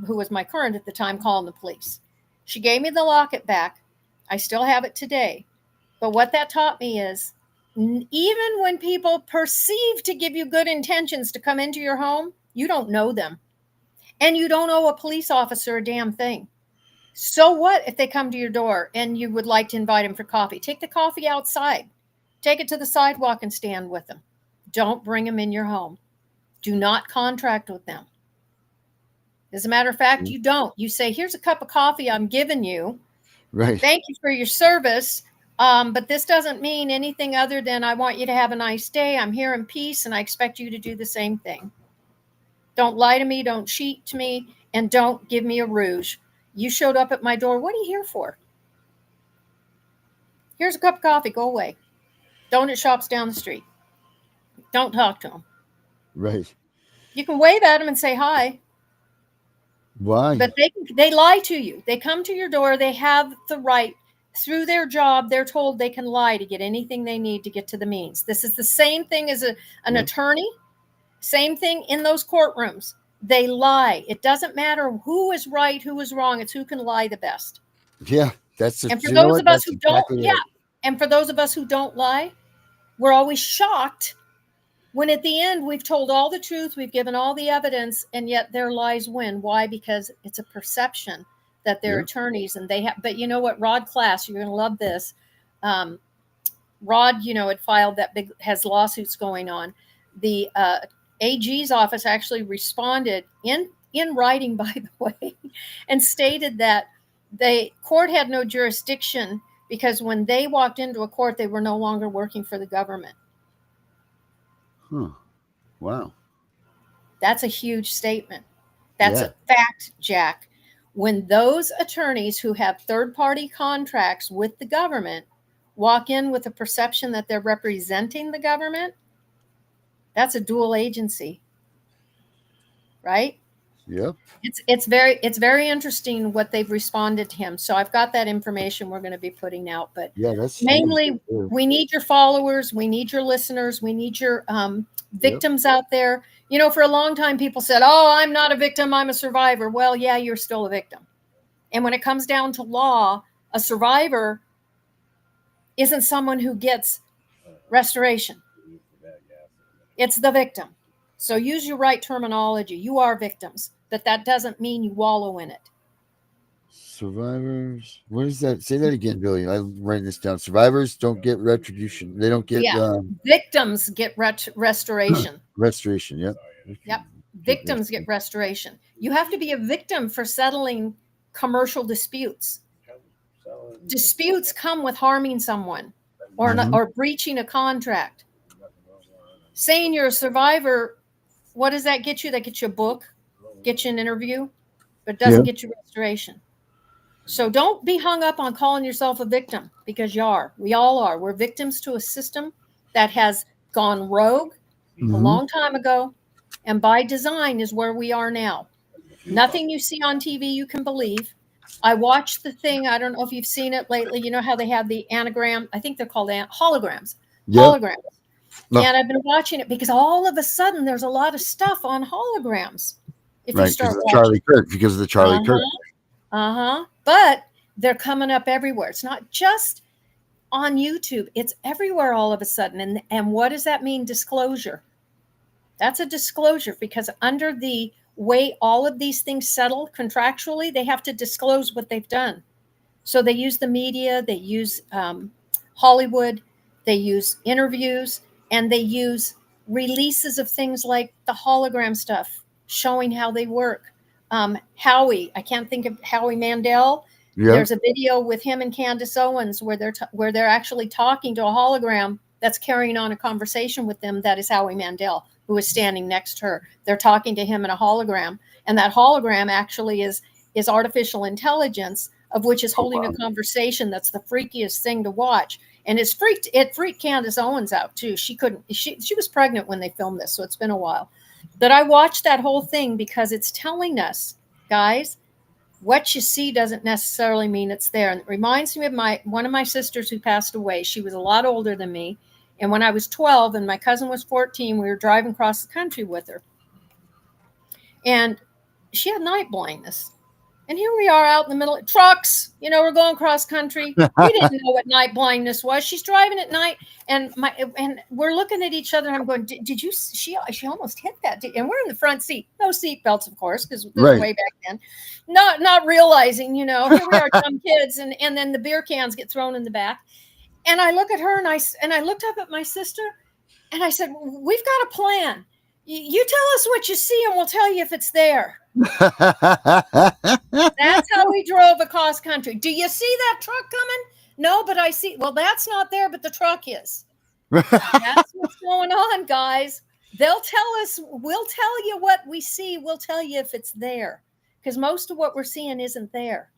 who was my current at the time, calling the police. She gave me the locket back. I still have it today. But what that taught me is, even when people perceive to give you good intentions to come into your home, you don't know them. And you don't owe a police officer a damn thing. So what if they come to your door and you would like to invite them for coffee? Take the coffee outside. Take it to the sidewalk and stand with them. Don't bring them in your home. Do not contract with them. As a matter of fact, you don't. You say, here's a cup of coffee I'm giving you. Right. Thank you for your service. But this doesn't mean anything other than I want you to have a nice day. I'm here in peace, and I expect you to do the same thing. Don't lie to me. Don't cheat to me. And don't give me a rouge. You showed up at my door. What are you here for? Here's a cup of coffee. Go away. Donut shop's down the street. Don't talk to them. Right. You can wave at them and say hi. Why? But they lie to you. They come to your door. They have the right. Through their job, they're told they can lie to get anything they need to get to the means. This is the same thing as an attorney. Same thing in those courtrooms. They lie. It doesn't matter who is right, who is wrong. It's who can lie the best. Yeah, that's. And for those of us who don't, and for those of us who don't lie, we're always shocked when at the end we've told all the truth, we've given all the evidence, and yet their lies win. Why? Because it's a perception that they're attorneys and they have. But you know what, Rod Class, you're going to love this. Rod, had filed has lawsuits going on. The AG's office actually responded in writing, by the way, and stated that the court had no jurisdiction because when they walked into a court, they were no longer working for the government. Huh. Wow. That's a huge statement. That's a fact, Jack. When those attorneys who have third-party contracts with the government walk in with a perception that they're representing the government, that's a dual agency, right? Yep. It's very interesting what they've responded to him. So I've got that information we're going to be putting out. But that's mainly we need your followers, we need your listeners, we need your victims out there. For a long time, people said, "Oh, I'm not a victim, I'm a survivor." Well, yeah, you're still a victim. And when it comes down to law, a survivor isn't someone who gets restoration. It's the victim. So use your right terminology. You are victims, but that doesn't mean you wallow in it. Survivors. What is that? Say that again, Billy. I'm writing this down. Survivors don't get retribution. They don't get. Victims get restoration. Restoration. Yep. Yep. Victims get restoration. You have to be a victim for settling commercial disputes. Disputes come with harming someone or breaching a contract. Saying you're a survivor, what does that get you? That gets you a book, gets you an interview, but it doesn't get you restoration. So don't be hung up on calling yourself a victim, because you are. We all are. We're victims to a system that has gone rogue a long time ago, and by design is where we are now. Nothing you see on TV you can believe. I watched the thing. I don't know if you've seen it lately. You know how they have the anagram? I think they're called holograms. Yep. Holograms. No. And I've been watching it because all of a sudden there's a lot of stuff on holograms. If you start watching. Charlie Kirk, because of the Charlie Kirk. But they're coming up everywhere. It's not just on YouTube. It's everywhere all of a sudden. And what does that mean? Disclosure. That's a disclosure, because under the way all of these things settle contractually, they have to disclose what they've done. So they use the media, they use Hollywood, they use interviews, and they use releases of things like the hologram stuff, showing how they work. Howie, I can't think of Howie Mandel. Yeah. There's a video with him and Candace Owens where they're actually talking to a hologram that's carrying on a conversation with them. That is Howie Mandel, who is standing next to her. They're talking to him in a hologram, and that hologram actually is artificial intelligence, of which is holding a conversation. That's the freakiest thing to watch. And it freaked Candace Owens out too. She was pregnant when they filmed this, so it's been a while. But I watched that whole thing because it's telling us, guys, what you see doesn't necessarily mean it's there. And it reminds me of one of my sisters who passed away. She was a lot older than me. And when I was 12 and my cousin was 14, we were driving across the country with her. And she had night blindness. And here we are out in the middle of trucks. We're going cross country. We didn't know what night blindness was. She's driving at night, and we're looking at each other. And I'm going, did you? She almost hit that. And we're in the front seat, no seat belts, of course, because this was way back then. Not realizing, here we are, dumb kids, and then the beer cans get thrown in the back. And I look at her, and I looked up at my sister, and I said, "We've got a plan. You tell us what you see, and we'll tell you if it's there." That's how we drove across country. Do you see that truck coming? No, but I see. Well, that's not there, but the truck is. That's what's going on, guys. They'll tell us. We'll tell you what we see. We'll tell you if it's there, because most of what we're seeing isn't there.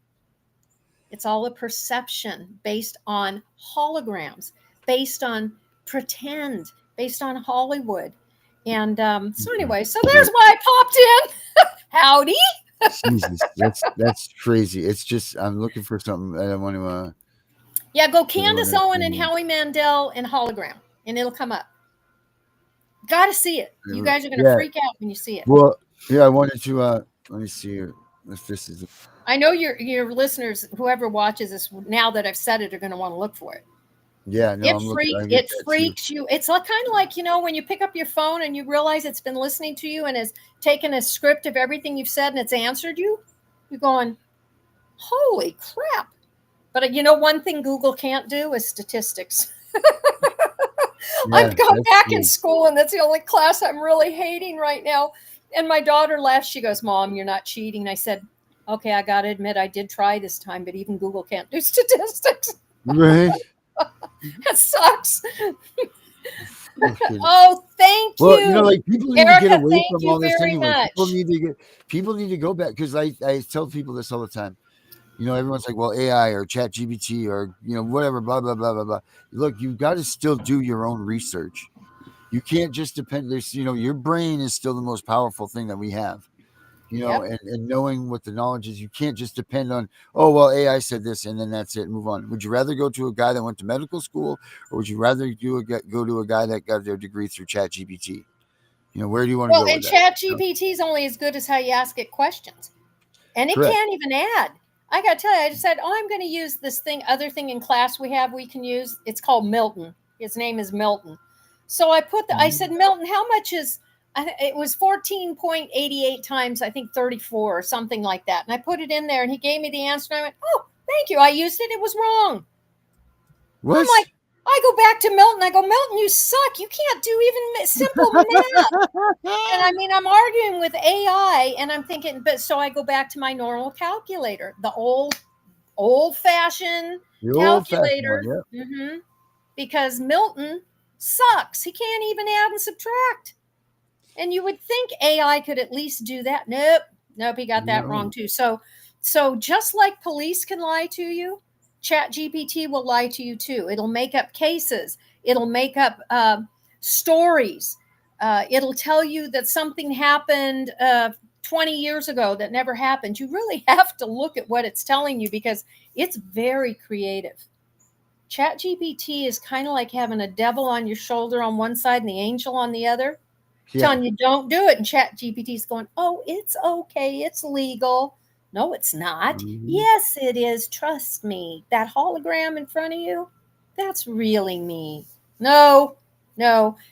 It's all a perception based on holograms, based on pretend, based on Hollywood. And so anyway, so there's why I popped in. Howdy. Jesus, that's crazy. It's just I'm looking for something. I don't want to. Yeah, go Candace Owen and Howie Mandel and hologram, and it'll come up. Got to see it. You guys are going to freak out when you see it. Well, yeah, I wanted to. Let me see if this is. I know your listeners, whoever watches this now that I've said it, are going to want to look for it. Yeah, no, it freaks you. It's kind of like, when you pick up your phone and you realize it's been listening to you and has taken a script of everything you've said and it's answered you. You're going, holy crap. But one thing Google can't do is statistics. I've gone back in school, and that's the only class I'm really hating right now. And my daughter laughs. She goes, "Mom, you're not cheating." I said, "Okay, I got to admit I did try this time, but even Google can't do statistics." Right. That sucks. Oh, thank you. Well, people need Erica, to get away from all this very anyway. much. People need to go back, because I tell people this all the time. Everyone's like, well, AI or Chat GPT or whatever, blah blah blah blah blah. Look, you've got to still do your own research. You can't just depend. There's your brain is still the most powerful thing that we have. And knowing what the knowledge is, you can't just depend on, oh, well, AI said this and then that's it, move on. Would you rather go to a guy that went to medical school, or would you rather go to a guy that got their degree through Chat GPT? Where do you want to go? Well, and Chat GPT is only as good as how you ask it questions. And it can't even add. I got to tell you, I just said, I'm going to use this other thing in class we can use. It's called Milton. His name is Milton. So I said, Milton, how much is, it was 14.88 times, I think 34 or something like that. And I put it in there, and he gave me the answer. And I went, oh, thank you. I used it. It was wrong. What? I'm like, I go back to Milton. I go, Milton, you suck. You can't do even simple math. And I'm arguing with AI, and I'm thinking, so I go back to my normal calculator, the old-fashioned calculator. Mm-hmm. Because Milton sucks. He can't even add and subtract. And you would think AI could at least do that. Nope, he got that wrong too. So just like police can lie to you, Chat GPT will lie to you too. It'll make up cases. It'll make up stories. It'll tell you that something happened 20 years ago that never happened. You really have to look at what it's telling you, because it's very creative. Chat GPT is kind of like having a devil on your shoulder on one side and the angel on the other, telling you don't do it. And Chat GPT is going, oh, it's okay. It's legal. No, it's not. Mm-hmm. Yes, it is. Trust me. That hologram in front of you, that's really me. No.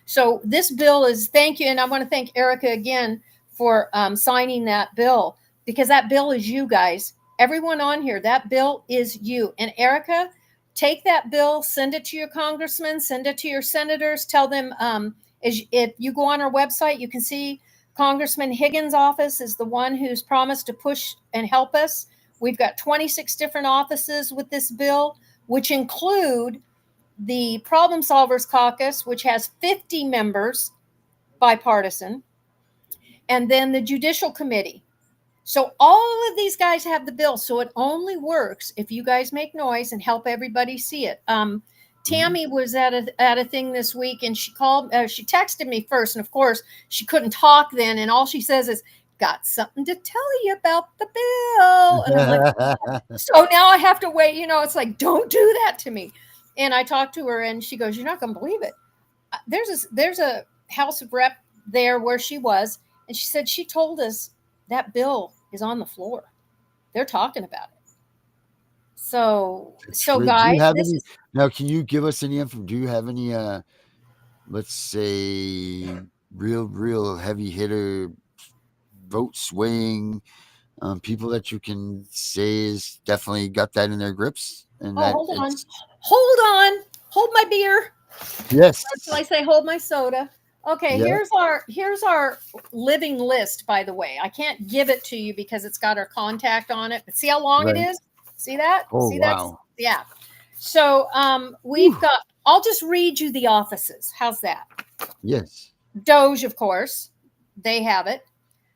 So this bill is, thank you. And I want to thank Erica again for signing that bill, because that bill is you guys. Everyone on here, that bill is you. And Erica, take that bill, send it to your congressman, send it to your senators. Tell them, if you go on our website, you can see Congressman Higgins' office is the one who's promised to push and help us We've got 26 different offices with this bill, which include the Problem Solvers Caucus, which has 50 members, bipartisan, and then the Judicial Committee. So all of these guys have the bill. So it only works if you guys make noise and help everybody see it. Tammy was at a thing this week, and she texted me first, and of course she couldn't talk then, and all she says is, "Got something to tell you about the bill." And I'm like, so now I have to wait. It's like, don't do that to me. And I talked to her, and she goes, "You're not going to believe it. There's a House of Rep there where she was, and she said she told us that bill is on the floor. They're talking about it." So guys, now, can you give us any info? Do you have any, let's say, real heavy hitter, vote swaying people that you can say is definitely got that in their grips? And hold on, hold my beer. Yes. Until I say hold my soda. Okay, Yeah. here's our living list, by the way. I can't give it to you because it's got our contact on it, but see how long it is? See that? Oh, see wow. Yeah. So we've got, I'll just read you the offices. How's that? Yes. Doge, of course. They have it.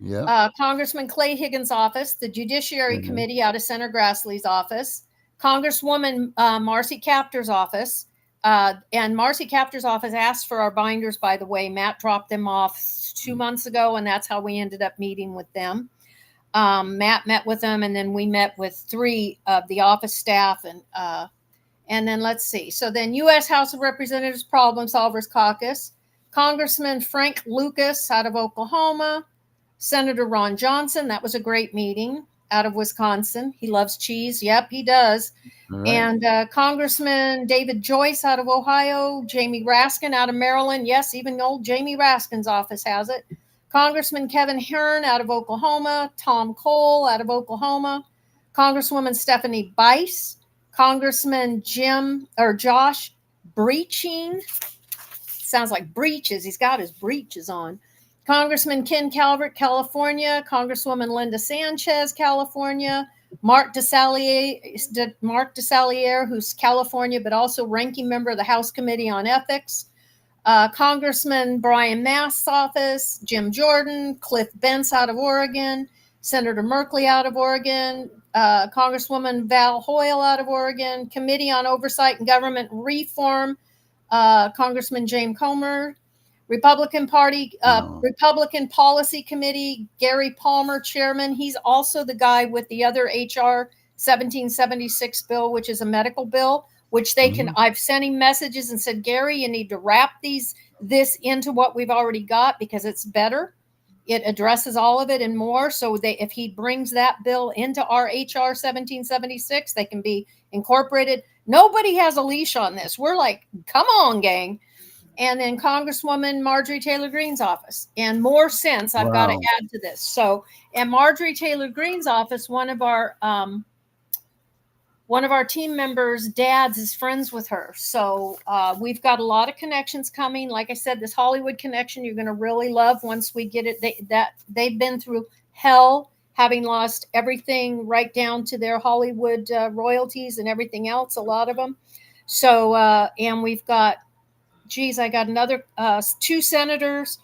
Yeah. Congressman Clay Higgins' office, the Judiciary Committee out of Senator Grassley's office, Congresswoman Marcy Kaptur's office. And Marcy Kaptur's office asked for our binders, by the way. Matt dropped them off 2 months ago, and that's how we ended up meeting with them. Matt met with them, and then we met with 3 of the office staff. And then let's see. So then U.S. House of Representatives Problem Solvers Caucus, Congressman Frank Lucas out of Oklahoma, Senator Ron Johnson. That was a great meeting, out of Wisconsin. He loves cheese. Yep, he does. Right. And Congressman David Joyce out of Ohio, Jamie Raskin out of Maryland. Yes, even old Jamie Raskin's office has it. Congressman Kevin Hearn out of Oklahoma, Tom Cole out of Oklahoma, Congresswoman Stephanie Bice, Congressman Josh Breaching. Sounds like breeches. He's got his breeches on. Congressman Ken Calvert, California, Congresswoman Linda Sanchez, California, Mark DeSallier, who's California, but also ranking member of the House Committee on Ethics, Congressman Brian Mast's office, Jim Jordan, Cliff Bentz out of Oregon, Senator Merkley out of Oregon, Congresswoman Val Hoyle out of Oregon, Committee on Oversight and Government Reform, Congressman James Comer, Republican Policy Committee, Gary Palmer, chairman. He's also the guy with the other HR 1776 bill, which is a medical bill, which they can, I've sent him messages and said, Gary, you need to wrap this into what we've already got because it's better. It addresses all of it and more. So if he brings that bill into our HR 1776, they can be incorporated. Nobody has a leash on this. We're like, come on, gang. And then Congresswoman Marjorie Taylor Greene's office, and more since I've got to add to this. So, and Marjorie Taylor Greene's office, one of our team members' dads is friends with her. So we've got a lot of connections coming. Like I said, this Hollywood connection you're going to really love once we get it. They've been through hell, having lost everything right down to their Hollywood royalties and everything else. A lot of them. So and we've got. I got another 2 senators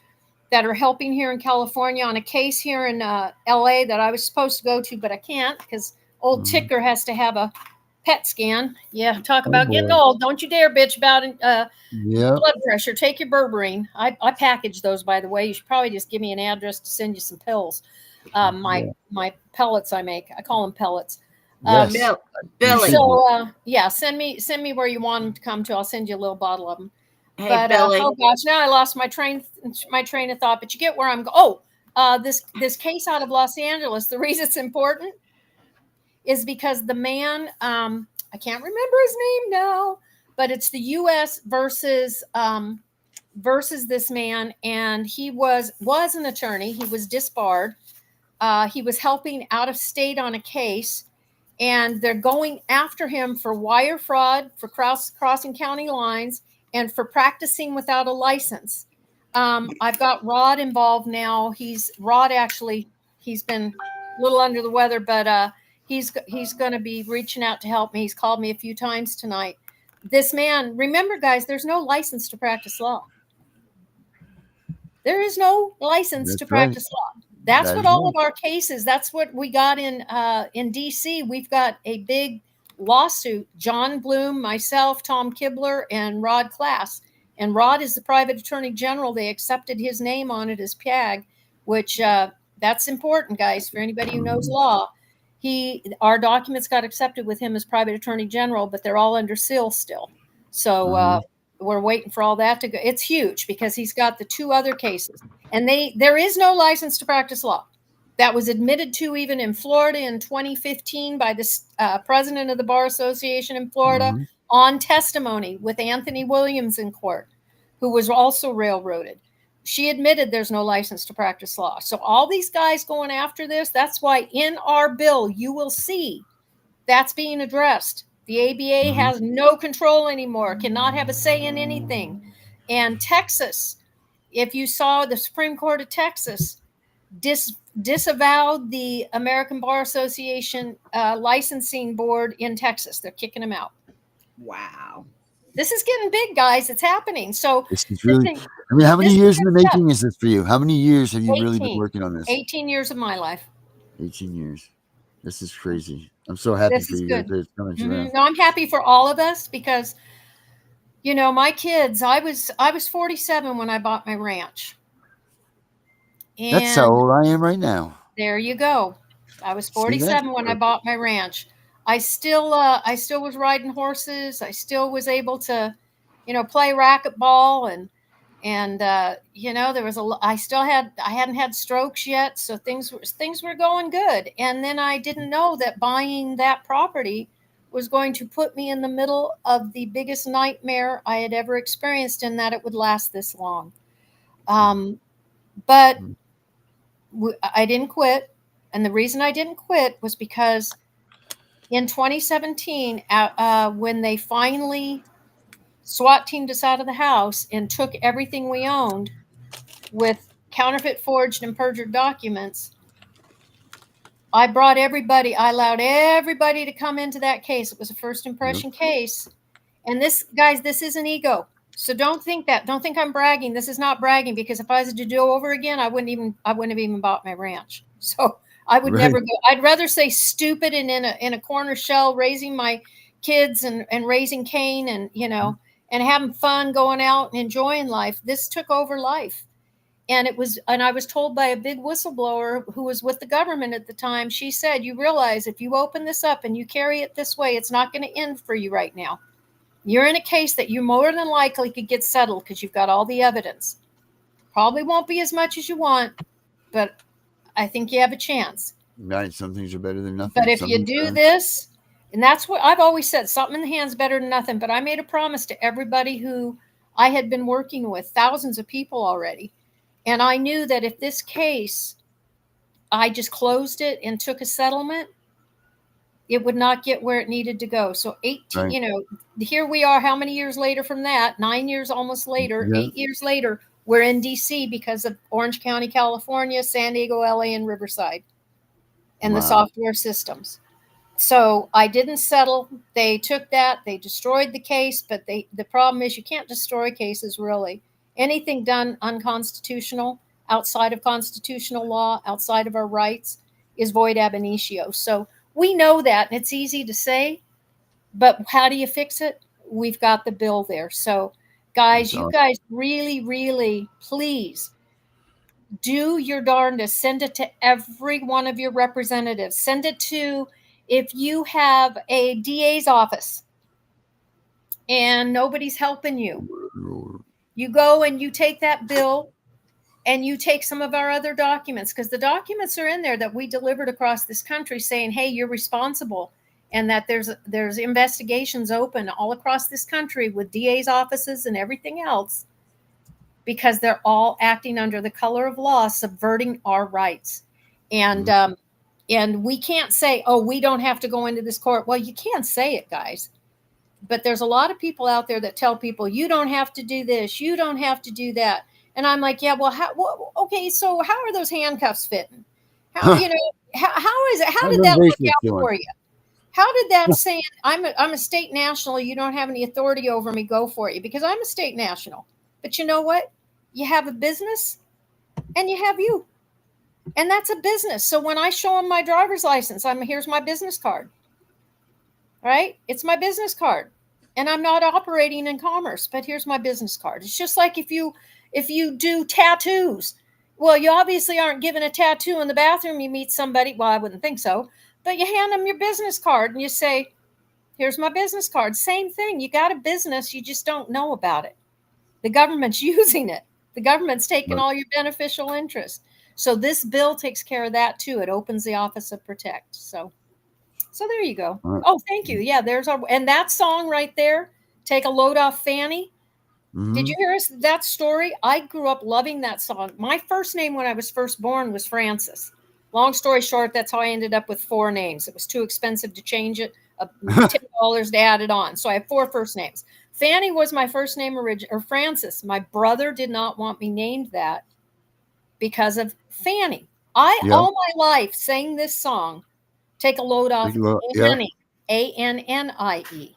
that are helping here in California on a case here in LA that I was supposed to go to, but I can't because old Ticker has to have a PET scan. Yeah, talk about getting old. Don't you dare bitch about blood pressure. Take your berberine. I package those, by the way. You should probably just give me an address to send you some pills. My pellets I make. I call them pellets. Billy. So send me where you want them to come to. I'll send you a little bottle of them. Hey, but Billy. Oh gosh, now I lost my train of thought. But you get where I'm going. This case out of Los Angeles. The reason it's important is because the man, I can't remember his name now, but it's the U.S. versus this man, and he was an attorney. He was disbarred. He was helping out of state on a case, and they're going after him for wire fraud, for crossing county lines, and for practicing without a license. I've got Rod involved now. He's been a little under the weather, but he's going to be reaching out to help me. He's called me a few times tonight. This man, remember, guys, there's no license to practice law. There is no license to practice law. That's what all of our cases. That's what we got in DC. We've got a big lawsuit. John Bloom, myself, Tom Kibler, and Rod Class. And Rod is the private attorney general. They accepted his name on it as PAG, which that's important, guys, for anybody who knows law. Our documents got accepted with him as private attorney general, but they're all under seal still. So we're waiting for all that to go. It's huge because he's got the 2 other cases, and there is no license to practice law. That was admitted to even in Florida in 2015 by the president of the Bar Association in Florida on testimony with Anthony Williams in court, who was also railroaded. She admitted there's no license to practice law. So all these guys going after this, that's why in our bill, you will see that's being addressed. The ABA has no control anymore, cannot have a say in anything. And Texas, if you saw the Supreme Court of Texas disavowed the American Bar Association licensing board in Texas. They're kicking them out. Wow. This is getting big, guys. It's happening. So this is really, I mean, how many years in the making is this for you? How many years have you really been working on this? 18 years of my life. 18 years. This is crazy. I'm so happy for you. No, I'm happy for all of us because, you know, my kids, I was 47 when I bought my ranch. And that's how old I am right now. There you go. I was 47 when I bought my ranch. I still was riding horses. I still was able to, you know, play racquetball and you know, there was I hadn't had strokes yet. So things were going good. And then I didn't know that buying that property was going to put me in the middle of the biggest nightmare I had ever experienced, and that it would last this long. But I didn't quit. And the reason I didn't quit was because in 2017, when they finally SWAT teamed us out of the house and took everything we owned with counterfeit, forged, and perjured documents, I allowed everybody to come into that case. It was a first impression case. And this isn't ego. So don't think I'm bragging. This is not bragging, because if I was to do over again, I wouldn't have even bought my ranch. So I would never go. I'd rather say stupid and in a corner shell, raising my kids and raising Cain and, you know, and having fun, going out and enjoying life. This took over life. And I was told by a big whistleblower who was with the government at the time. She said, you realize if you open this up and you carry it this way, it's not going to end for you right now. You're in a case that you more than likely could get settled because you've got all the evidence. Probably won't be as much as you want, but I think you have a chance. Right. Some things are better than nothing. But if you do this, and that's what I've always said, something in the hand's better than nothing. But I made a promise to everybody who I had been working with, thousands of people already. And I knew that if this case, I just closed it and took a settlement, it would not get where it needed to go. So 18, you know, here we are, how many years later from that? 9 years almost later, 8 years later, we're in DC because of Orange County, California, San Diego, LA, and Riverside, and the software systems. So I didn't settle. They took that, they destroyed the case, but the problem is you can't destroy cases really. Anything done unconstitutional, outside of constitutional law, outside of our rights, is void ab initio. So we know that, and it's easy to say, but how do you fix it? We've got the bill there. So guys, you guys really, really, please do your darndest. Send it to every one of your representatives. Send it to, if you have a DA's office and nobody's helping you, you go and you take that bill and you take some of our other documents, because the documents are in there that we delivered across this country saying, hey, you're responsible, and that there's investigations open all across this country with DA's offices and everything else, because they're all acting under the color of law, subverting our rights. And and we can't say, oh, we don't have to go into this court. Well, you can't say it, guys. But there's a lot of people out there that tell people, you don't have to do this, you don't have to do that. And I'm like, yeah, well, okay, so how are those handcuffs fitting? How, how is it? How How's did that work Invasive out doing? for you? How did that saying, I'm a state national, you don't have any authority over me, go for you? Because I'm a state national. But you know what? You have a business and you have you. And that's a business. So when I show them my driver's license, here's my business card. Right? It's my business card. And I'm not operating in commerce, but here's my business card. It's just like if you do tattoos. Well, you obviously aren't given a tattoo in the bathroom. You meet somebody. Well, I wouldn't think so. But you hand them your business card and you say, here's my business card. Same thing. You got a business. You just don't know about it. The government's using it. The government's taking all your beneficial interest. So this bill takes care of that too. It opens the Office of Protect. So there you go. Right. Oh, thank you. Yeah, and that song right there, Take a Load Off Fanny. Mhm. Did you hear that story? I grew up loving that song. My first name when I was first born was Frances. Long story short, that's how I ended up with 4 names. It was too expensive to change it, $10 to add it on. So I have 4 first names. Fanny was my first name or Frances. My brother did not want me named that because of Fanny. All my life sang this song, Take a Load Off Annie, Annie.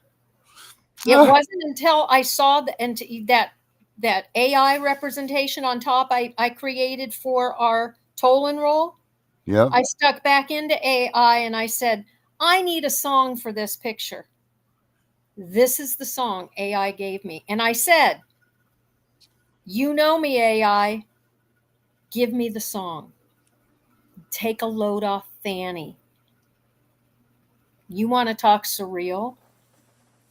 It wasn't until I saw that AI representation on top I created for our toll and roll. Yeah. I stuck back into AI and I said, I need a song for this picture. This is the song AI gave me. And I said, you know me, AI. Give me the song. Take a load off Fanny. You want to talk surreal?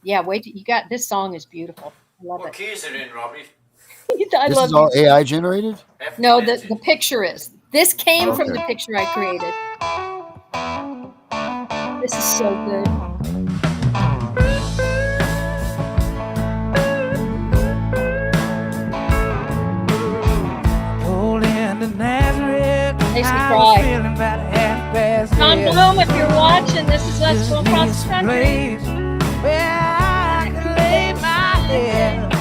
Yeah, wait. You got this song is beautiful. I love What keys are in, Robbie? I This love is all these. AI generated? No, the picture is. This came from Okay. the picture I created. This is so good. Pulled into Nazareth. Makes me I cry. was feeling about half past John dead. Bloom, if you're watching, this is us Just from need across the some country. place where I can lay my head.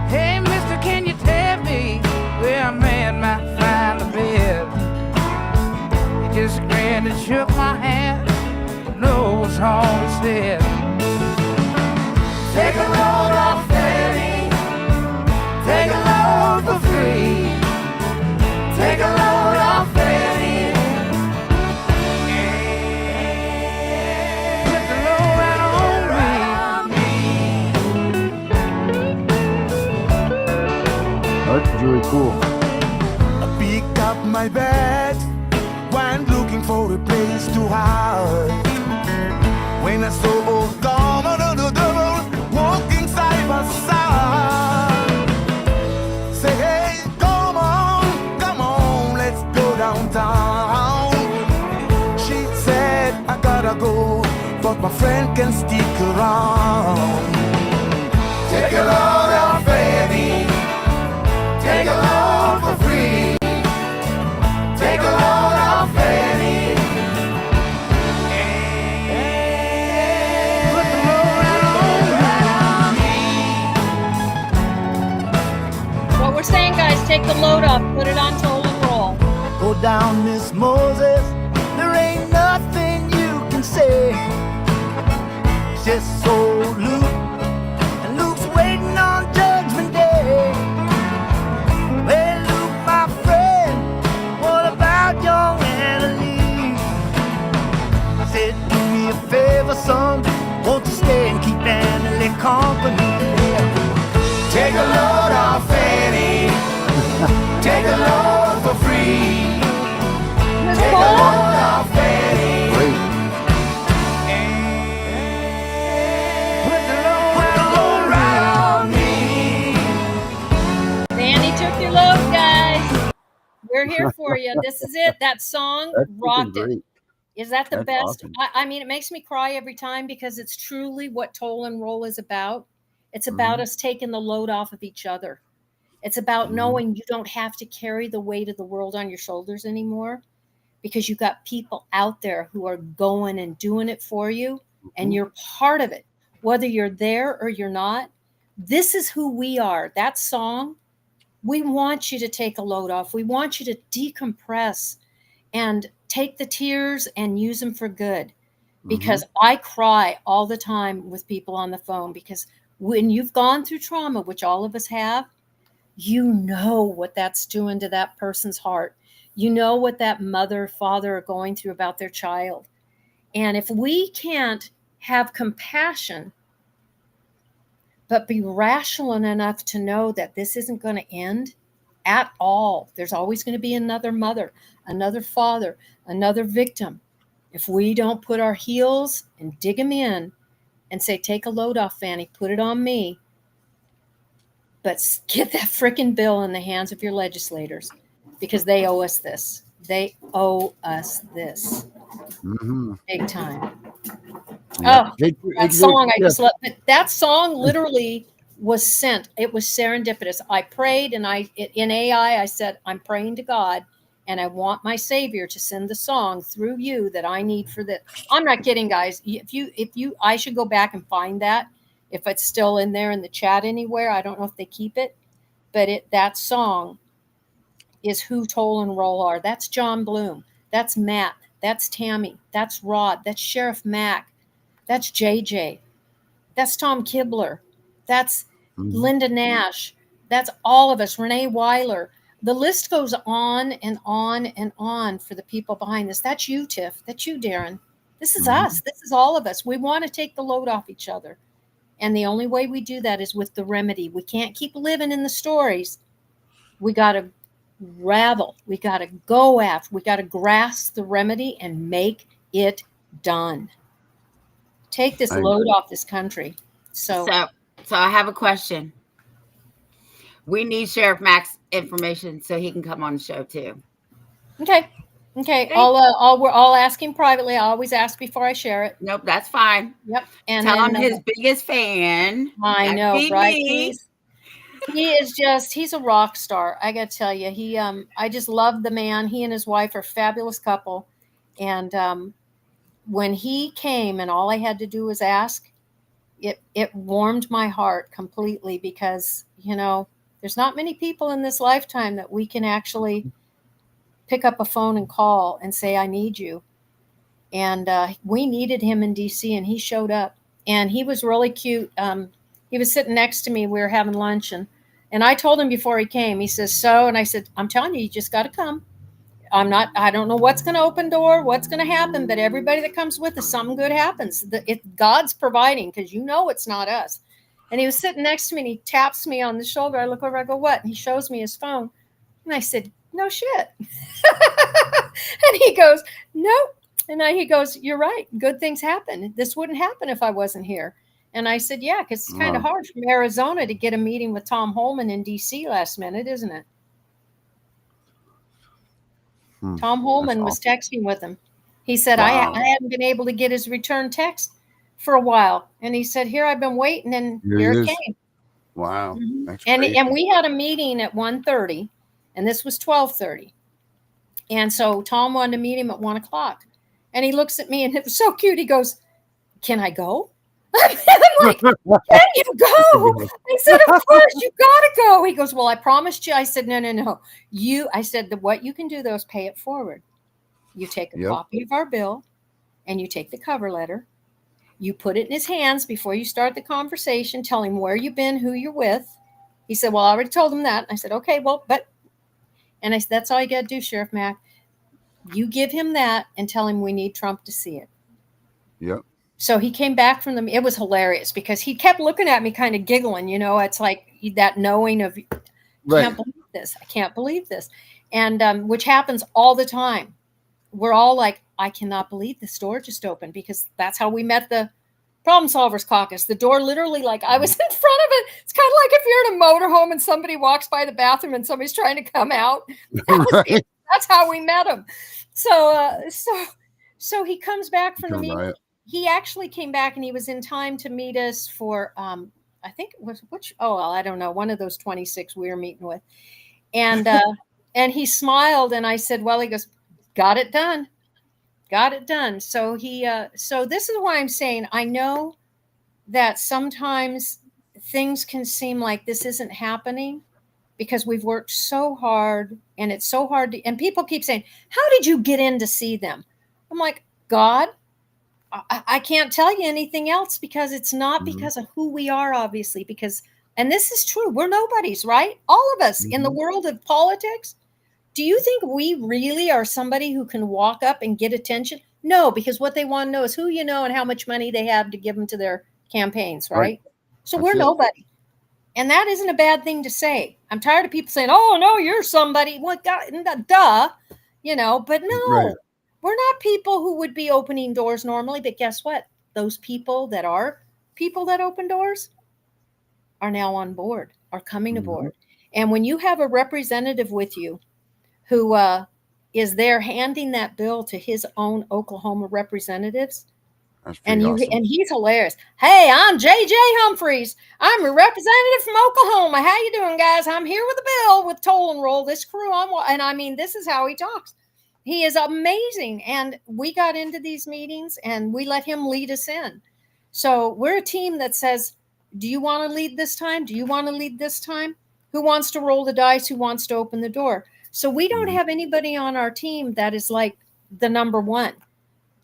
Hey, mister, can you tell me where a man might find a bed? He just grinned and shook my hand. No, was all he said. Take a load off Fanny. Take a load for free. Take a load off Fanny. Put the load right on me. That's really cool. I picked up my bed, went looking for a place to hide. When I saw old Garment and the devil walking side by side, say, hey, come on, let's go downtown. She said, I gotta go, but my friend can stick around. Take a load off Fanny. Take a load for free. Take a load off Fanny. Put the load right on me. What we're saying, guys, take the load off, put it on toll and roll. Go down, Miss Moses. There ain't nothing you can say. It's just so Luke, and Luke's waiting on Judgment Day. Well, Luke, my friend, what about young Annalie? Said, do me a favor, son, won't you stay and keep Annalie company? Take a load off Fanny. Take a load for free. Take a load off Fanny. Great. Put the load right on me. Fanny took your load, guys. We're here for you. This is it. That song That's freaking rocked it. great. Is that the That's best? awesome. I mean, it makes me cry every time because it's truly what toll and roll is about. It's about us taking the load off of each other. It's about knowing you don't have to carry the weight of the world on your shoulders anymore because you got people out there who are going and doing it for you and you're part of it. Whether you're there or you're not, this is who we are. That song, we want you to take a load off. We want you to decompress and take the tears and use them for good. Because I cry all the time with people on the phone, because when you've gone through trauma, which all of us have, you know what that's doing to that person's heart. You know what that mother, father are going through about their child. And if we can't have compassion, but be rational enough to know that this isn't going to end at all, there's always going to be another mother, another father, another victim. If we don't put our heels and dig them in and say, take a load off, Fanny, put it on me, but get that frickin' bill in the hands of your legislators, because they owe us this. They owe us this. Big time. Oh, that song, I just love it. That song literally was sent. It was serendipitous. I prayed, and in AI, I said, I'm praying to God, and I want my Savior to send the song through you that I need for this. I'm not kidding, guys. I should go back and find that, if it's still in there in the chat anywhere. I don't know if they keep it, but that song is Who Toll and Roll Are. That's John Bloom. That's Matt. That's Tammy. That's Rod. That's Sheriff Mack. That's JJ. That's Tom Kibler. That's Linda Nash. That's all of us. Renee Weiler. The list goes on and on and on for the people behind this. That's you, Tiff. That's you, Darren. This is us. This is all of us. We want to take the load off each other. And the only way we do that is with the remedy. We can't keep living in the stories. We got to ravel. We got to go after. We got to grasp the remedy and make it done. Take this load off this country. So I have a question. We need Sheriff Mack's information so he can come on the show too. Okay. I'll ask him privately. I always ask before I share it. Nope, that's fine. Yep. And tell him his biggest fan. I know, right? He's a rock star. I got to tell you, I just love the man. He and his wife are a fabulous couple. And when he came and all I had to do was ask, it warmed my heart completely, because, there's not many people in this lifetime that we can actually pick up a phone and call and say, I need you. And we needed him in DC, and he showed up, and he was really cute. He was sitting next to me. We were having lunch, and I told him before he came, he says, so, and I said, I'm telling you, you just got to come. I don't know what's going to open door, what's going to happen, but everybody that comes with us, something good happens. God's providing, because it's not us. And he was sitting next to me, and he taps me on the shoulder. I look over, I go, what? And he shows me his phone. And I said, no shit. And he goes, nope. And he goes, you're right. Good things happen. This wouldn't happen if I wasn't here. And I said, yeah, because it's kind of hard from Arizona to get a meeting with Tom Holman in DC last minute, isn't it? Tom Holman was texting with him. He said, I hadn't been able to get his return text for a while. And he said, here I've been waiting, and here it came. Wow. And we had a meeting at 1:30, and this was 12:30. And so Tom wanted to meet him at 1:00. And he looks at me, and it was so cute. He goes, can I go? I'm like, can you go? I said, of course, you got to go. He goes, well, I promised you. I said, no. I said, what you can do, though, is pay it forward. You take a copy of our bill, and you take the cover letter. You put it in his hands before you start the conversation. Tell him where you've been, who you're with. He said, well, I already told him that. I said, okay, well, and I said, that's all you got to do, Sheriff Mack. You give him that and tell him we need Trump to see it. Yep. So he came back from it was hilarious, because he kept looking at me kind of giggling, it's like that knowing of, I can't believe this. And which happens all the time. We're all like, I cannot believe this door just opened, because that's how we met the Problem Solvers Caucus. The door literally, like, I was in front of it. It's kind of like if you're in a motorhome and somebody walks by the bathroom and somebody's trying to come out. That's how we met him. So he comes back from the meeting. Right. He actually came back, and he was in time to meet us for, I think it was I don't know, one of those 26 we were meeting with. And and he smiled, and I said, well, he goes, got it done. So so this is why I'm saying, I know that sometimes things can seem like this isn't happening, because we've worked so hard, and it's so hard to, and people keep saying, how did you get in to see them? I'm like, God, I can't tell you anything else, because it's not because of who we are, obviously, because, and this is true, we're nobodies, right? All of us in the world of politics. Do you think we really are somebody who can walk up and get attention? No, because what they want to know is who you know and how much money they have to give them to their campaigns, right? So That's we're nobody. And that isn't a bad thing to say. I'm tired of people saying, oh, no, you're somebody. What, God, duh, you know, but no, Right. we're not people who would be opening doors normally. But guess what? Those people that are people that open doors are now on board, are coming aboard. And when you have a representative with you who is there handing that bill to his own Oklahoma representatives, That's pretty awesome. and he's hilarious. Hey, I'm JJ Humphreys. I'm a representative from Oklahoma. How you doing, guys? I'm here with a bill with toll and roll. This crew, and I mean, this is how he talks. He is amazing. And we got into these meetings and we let him lead us in. So we're a team that says, do you want to lead this time? Do you want to lead this time? Who wants to roll the dice? Who wants to open the door? So we don't have anybody on our team that is like the number one.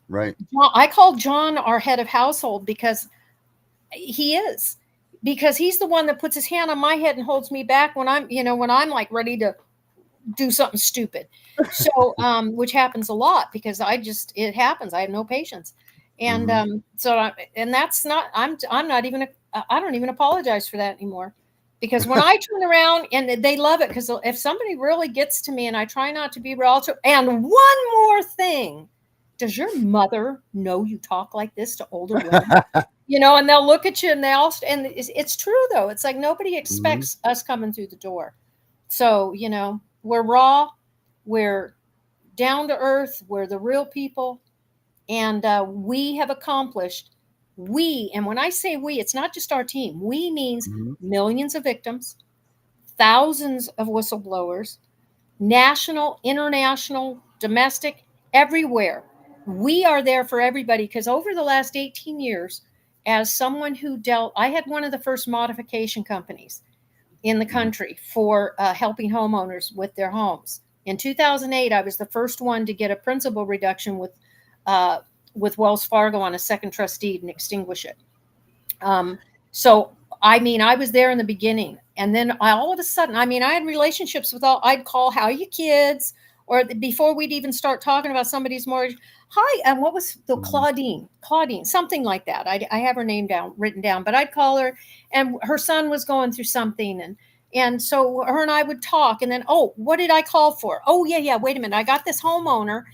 Right. Well, I call John our head of household because he is, because he's the one that puts his hand on my head and holds me back when I'm like ready to do something stupid. So, which happens a lot because it happens. I have no patience. And, that's not, I'm not even, I don't even apologize for that anymore, because when I turn around, and they love it, because if somebody really gets to me, and I try not to be real, and one more thing, does your mother know you talk like this to older women? And they'll look at you and and it's true though. It's like nobody expects us coming through the door. So, we're raw, we're down to earth, we're the real people. And we have accomplished, and when I say we, it's not just our team. We means millions of victims, thousands of whistleblowers, national, international, domestic, everywhere. We are there for everybody, because over the last 18 years, as someone who I had one of the first modification companies in the country for helping homeowners with their homes. In 2008, I was the first one to get a principal reduction with Wells Fargo on a second trust deed and extinguish it. So, I mean, I was there in the beginning. And then all of a sudden, I had relationships with I'd call, how are you kids? Or before we'd even start talking about somebody's mortgage. Hi, and what was the Claudine, something like that. I have her name written down, but I'd call her, and her son was going through something. And so her and I would talk, and then, oh, what did I call for? Oh, yeah, wait a minute. I got this homeowner.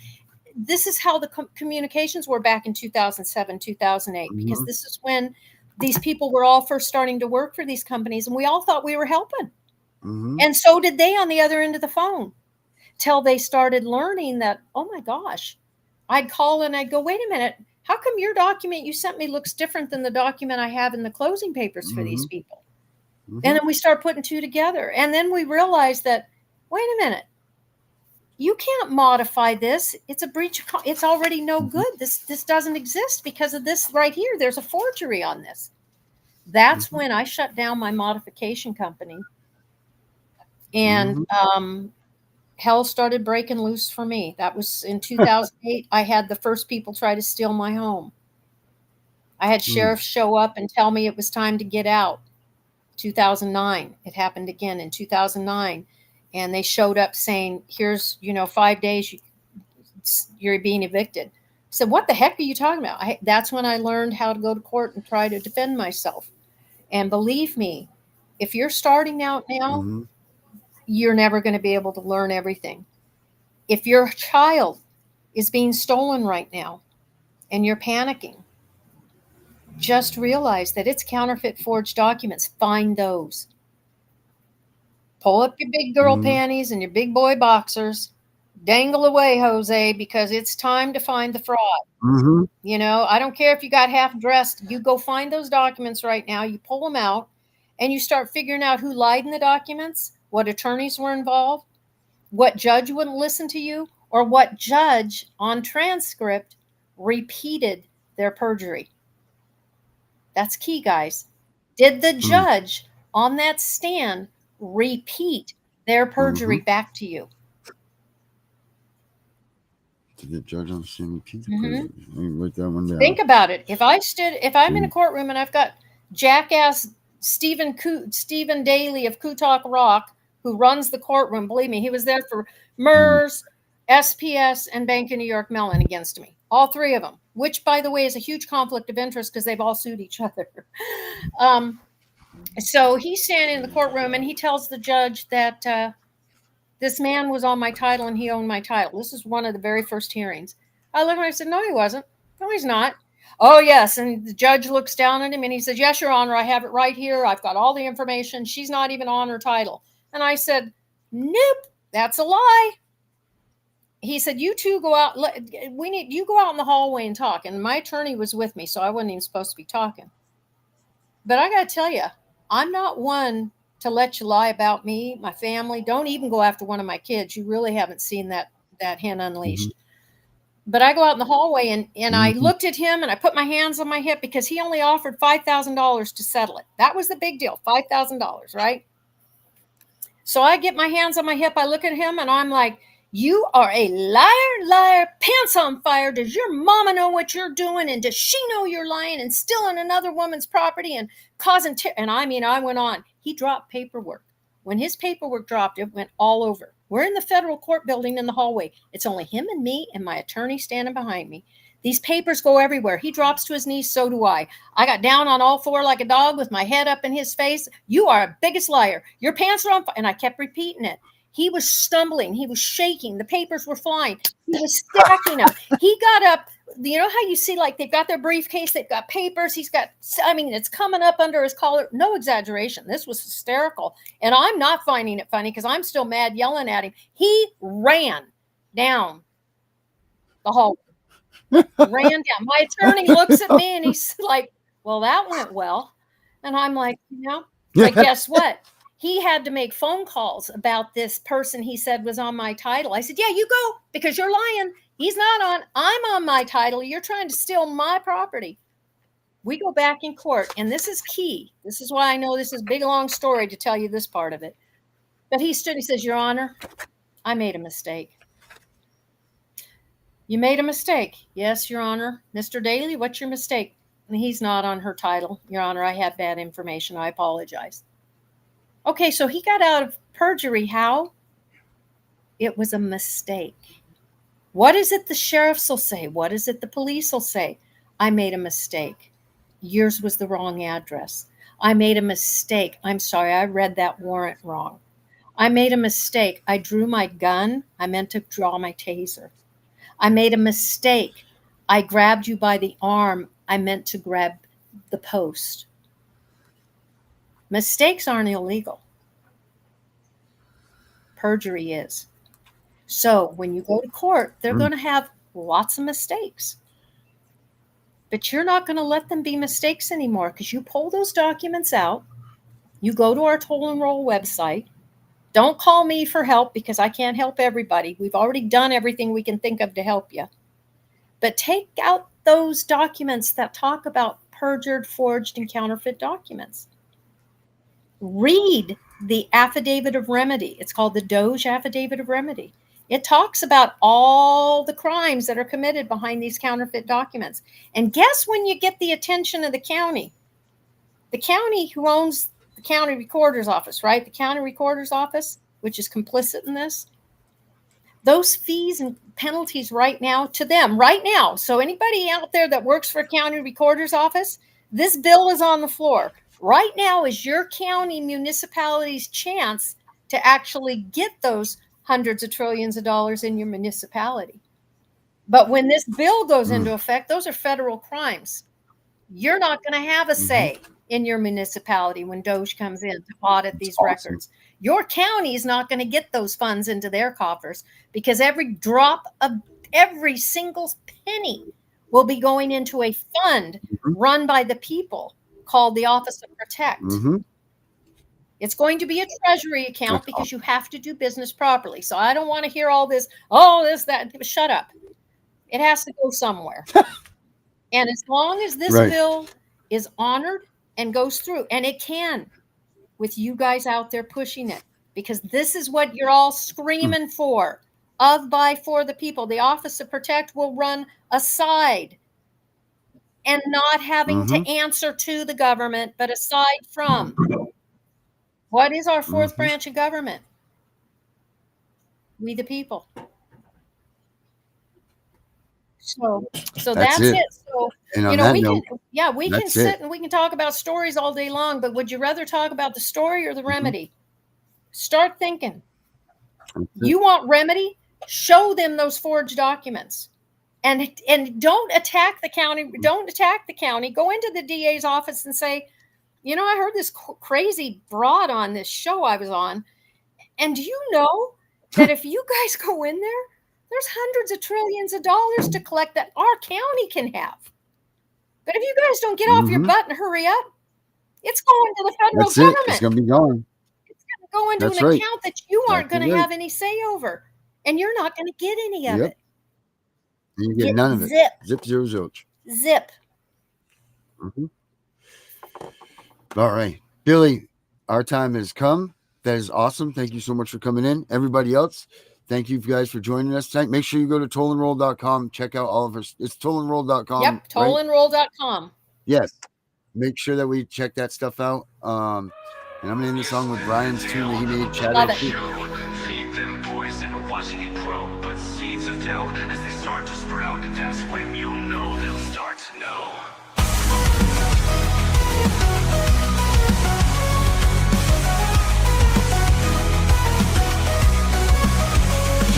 This is how the communications were back in 2007, 2008, because this is when these people were all first starting to work for these companies, and we all thought we were helping. And so did they on the other end of the phone, till they started learning that, oh my gosh, I'd call and I'd go, wait a minute, how come your document you sent me looks different than the document I have in the closing papers for these people? And then we start putting two together. And then we realize that, wait a minute, you can't modify this. It's a breach of, it's already no good. This doesn't exist because of this right here. There's a forgery on this. That's when I shut down my modification company. And hell started breaking loose for me. That was in 2008. I had the first people try to steal my home. I had sheriffs show up and tell me it was time to get out. 2009. It happened again in 2009. And they showed up saying, here's, 5 days, you're being evicted. I said, what the heck are you talking about? That's when I learned how to go to court and try to defend myself. And believe me, if you're starting out now, you're never going to be able to learn everything. If your child is being stolen right now and you're panicking, just realize that it's counterfeit forged documents. Find those. Pull up your big girl panties and your big boy boxers. Dangle away, Jose, because it's time to find the fraud. I don't care if you got half dressed. You go find those documents right now. You pull them out and you start figuring out who lied in the documents, what attorneys were involved, what judge wouldn't listen to you, or what judge on transcript repeated their perjury. That's key, guys. Did the judge on that stand repeat their perjury back to you. Did the judge understand repeat the perjury? Let me write that one down. Think about it. If I'm in a courtroom and I've got jackass Stephen Daly of Kutok Rock, who runs the courtroom, believe me, he was there for MERS, SPS, and Bank of New York Mellon against me. All three of them, which, by the way, is a huge conflict of interest because they've all sued each other. So he's standing in the courtroom and he tells the judge that this man was on my title and he owned my title. This is one of the very first hearings. I looked at him and I said, no, he wasn't. No, he's not. Oh, yes. And the judge looks down at him and he says, yes, Your Honor, I have it right here. I've got all the information. She's not even on her title. And I said, nope, that's a lie. He said, you two go out. You go out in the hallway and talk. And my attorney was with me, so I wasn't even supposed to be talking. But I got to tell you, I'm not one to let you lie about me, my family. Don't even go after one of my kids. You really haven't seen that hen unleashed. But I go out in the hallway and I looked at him and I put my hands on my hip because he only offered $5,000 to settle it. That was the big deal, $5,000, right? So I get my hands on my hip. I look at him and I'm like, you are a liar, liar, pants on fire. Does your mama know what you're doing? And does she know you're lying and stealing another woman's property and causing and I went on. He dropped paperwork. When his paperwork dropped, it went all over. We're in the federal court building in the hallway. It's only him and me and my attorney standing behind me. These papers go everywhere. He drops to his knees. So do I. I got down on all four like a dog with my head up in his face. You are a biggest liar. Your pants are on fire. And I kept repeating it. He was stumbling. He was shaking. The papers were flying. He was stacking them. He got up. You know how you see like they've got their briefcase, they've got papers. He's got, it's coming up under his collar. No exaggeration. This was hysterical. And I'm not finding it funny because I'm still mad yelling at him. He ran down the hallway. Ran down. My attorney looks at me and he's like, well, that went well. And I'm like, but guess what? He had to make phone calls about this person he said was on my title. I said, yeah, you go because you're lying. He's not on. I'm on my title. You're trying to steal my property. We go back in court, and this is key. This is why I know this is a big, long story to tell you this part of it. But he stood, he says, Your Honor, I made a mistake. You made a mistake. Yes, Your Honor. Mr. Daly, what's your mistake? And he's not on her title. Your Honor, I had bad information. I apologize. Okay, so he got out of perjury. How? It was a mistake. What is it the sheriffs will say? What is it the police will say? I made a mistake. Yours was the wrong address. I made a mistake. I'm sorry, I read that warrant wrong. I made a mistake. I drew my gun. I meant to draw my taser. I made a mistake. I grabbed you by the arm. I meant to grab the post. Mistakes aren't illegal. Perjury is. So when you go to court, they're going to have lots of mistakes. But you're not going to let them be mistakes anymore because you pull those documents out. You go to our Toll and Roll website. Don't call me for help because I can't help everybody. We've already done everything we can think of to help you. But take out those documents that talk about perjured, forged, and counterfeit documents. Read the affidavit of remedy. It's called the Doge Affidavit of Remedy. It talks about all the crimes that are committed behind these counterfeit documents. And guess when you get the attention of the county who owns the county recorder's office, right? The county recorder's office, which is complicit in this. Those fees and penalties right now to them, right now. So anybody out there that works for a county recorder's office, this bill is on the floor. Right now is your county municipality's chance to actually get those hundreds of trillions of dollars in your municipality. But when this bill goes into effect, those are federal crimes. You're not going to have a say in your municipality when Doge comes in to audit these records. Your county is not going to get those funds into their coffers because every drop of every single penny will be going into a fund run by the people called the Office of Protect. It's going to be a treasury account because you have to do business properly. So I don't want to hear all this, that. Shut up. It has to go somewhere. And as long as this bill is honored and goes through, and it can, with you guys out there pushing it, because this is what you're all screaming for. Of, by, for the people. The Office of Protect will run aside and not having to answer to the government, but aside from. What is our fourth branch of government? We the people. So that's it. So, and you know, we note, can sit and we can talk about stories all day long, but would you rather talk about the story or the remedy? Start thinking. You want remedy? Show them those forged documents, and don't attack the county. Don't attack the county. Go into the DA's office and say, you know, I heard this crazy broad on this show I was on, and do you know that if you guys go in there, there's hundreds of trillions of dollars to collect that our county can have. But if you guys don't get off your butt and hurry up, it's going to the federal government. It's going to be gone. It's going to go into an account that you aren't going to have any say over. And you're not going to get any of it. You get none of it. Zip, zero, zilch. Zip. All right. Billy, our time has come. That is awesome. Thank you so much for coming in. Everybody else, thank you guys for joining us tonight. Make sure you go to tollandroll.com. Check out all of our. It's tollandroll.com. Yep, tollandroll.com. Right? Yes. Make sure that we check that stuff out. And I'm going to end the song with Brian's tune that he made. Love it. Feed them boys and watching it grow, but seeds of doubt as they start to sprout. That's when you'll know they'll start to know.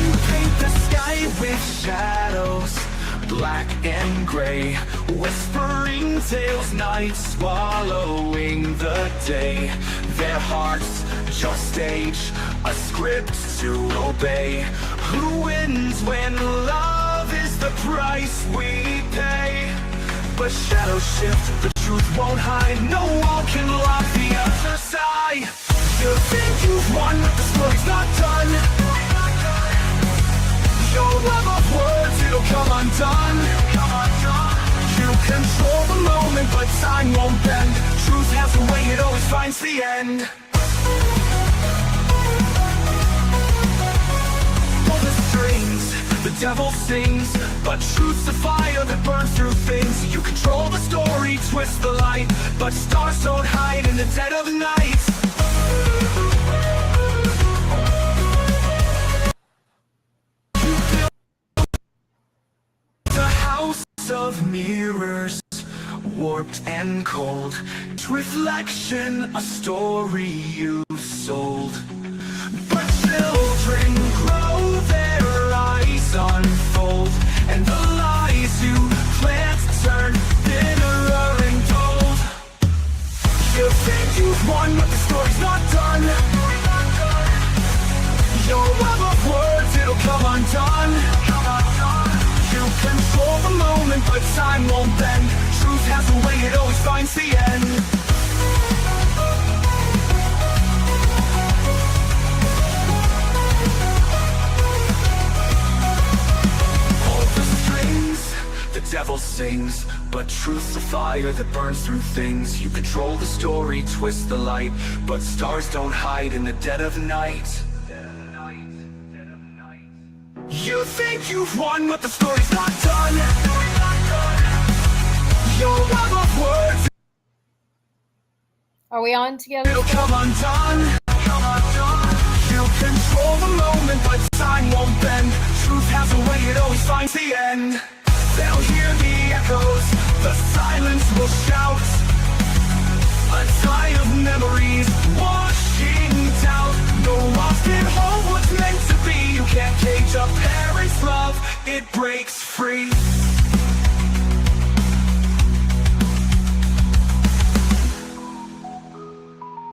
You paint the sky with shadows, black and gray, whispering tales, night swallowing the day. Their hearts just stage a script to obey. Who wins when love is the price we pay? But shadows shift, the truth won't hide. No wall can lock the other side. You think you've won, but the story's not done. Your love of words, it'll come undone. You control the moment, but time won't bend. Truth has a way, it always finds the end. Pull the strings, the devil sings, but truth's a fire that burns through things. You control the story, twist the light, but stars don't hide in the dead of night. Of mirrors, warped and cold, reflection, a story you sold. But children grow, their eyes unfold, and the lies you plant turn bitterer and cold. You think you've won, but the story's not done. Your web of words, it'll come undone. You control the moment, but time won't bend. Truth has a way, it always finds the end. Hold the strings, the devil sings, but truth's a fire that burns through things. You control the story, twist the light, but stars don't hide in the dead of night. You think you've won, but the story's not done. Your web of words, are we on together? it'll come undone. You control the moment, but time won't bend. Truth has a way, it always finds the end. They'll hear the echoes, the silence will shout. A tide of memories washing doubt. No lost in hope, what's meant to be. You can't cage a parent's love, it breaks free.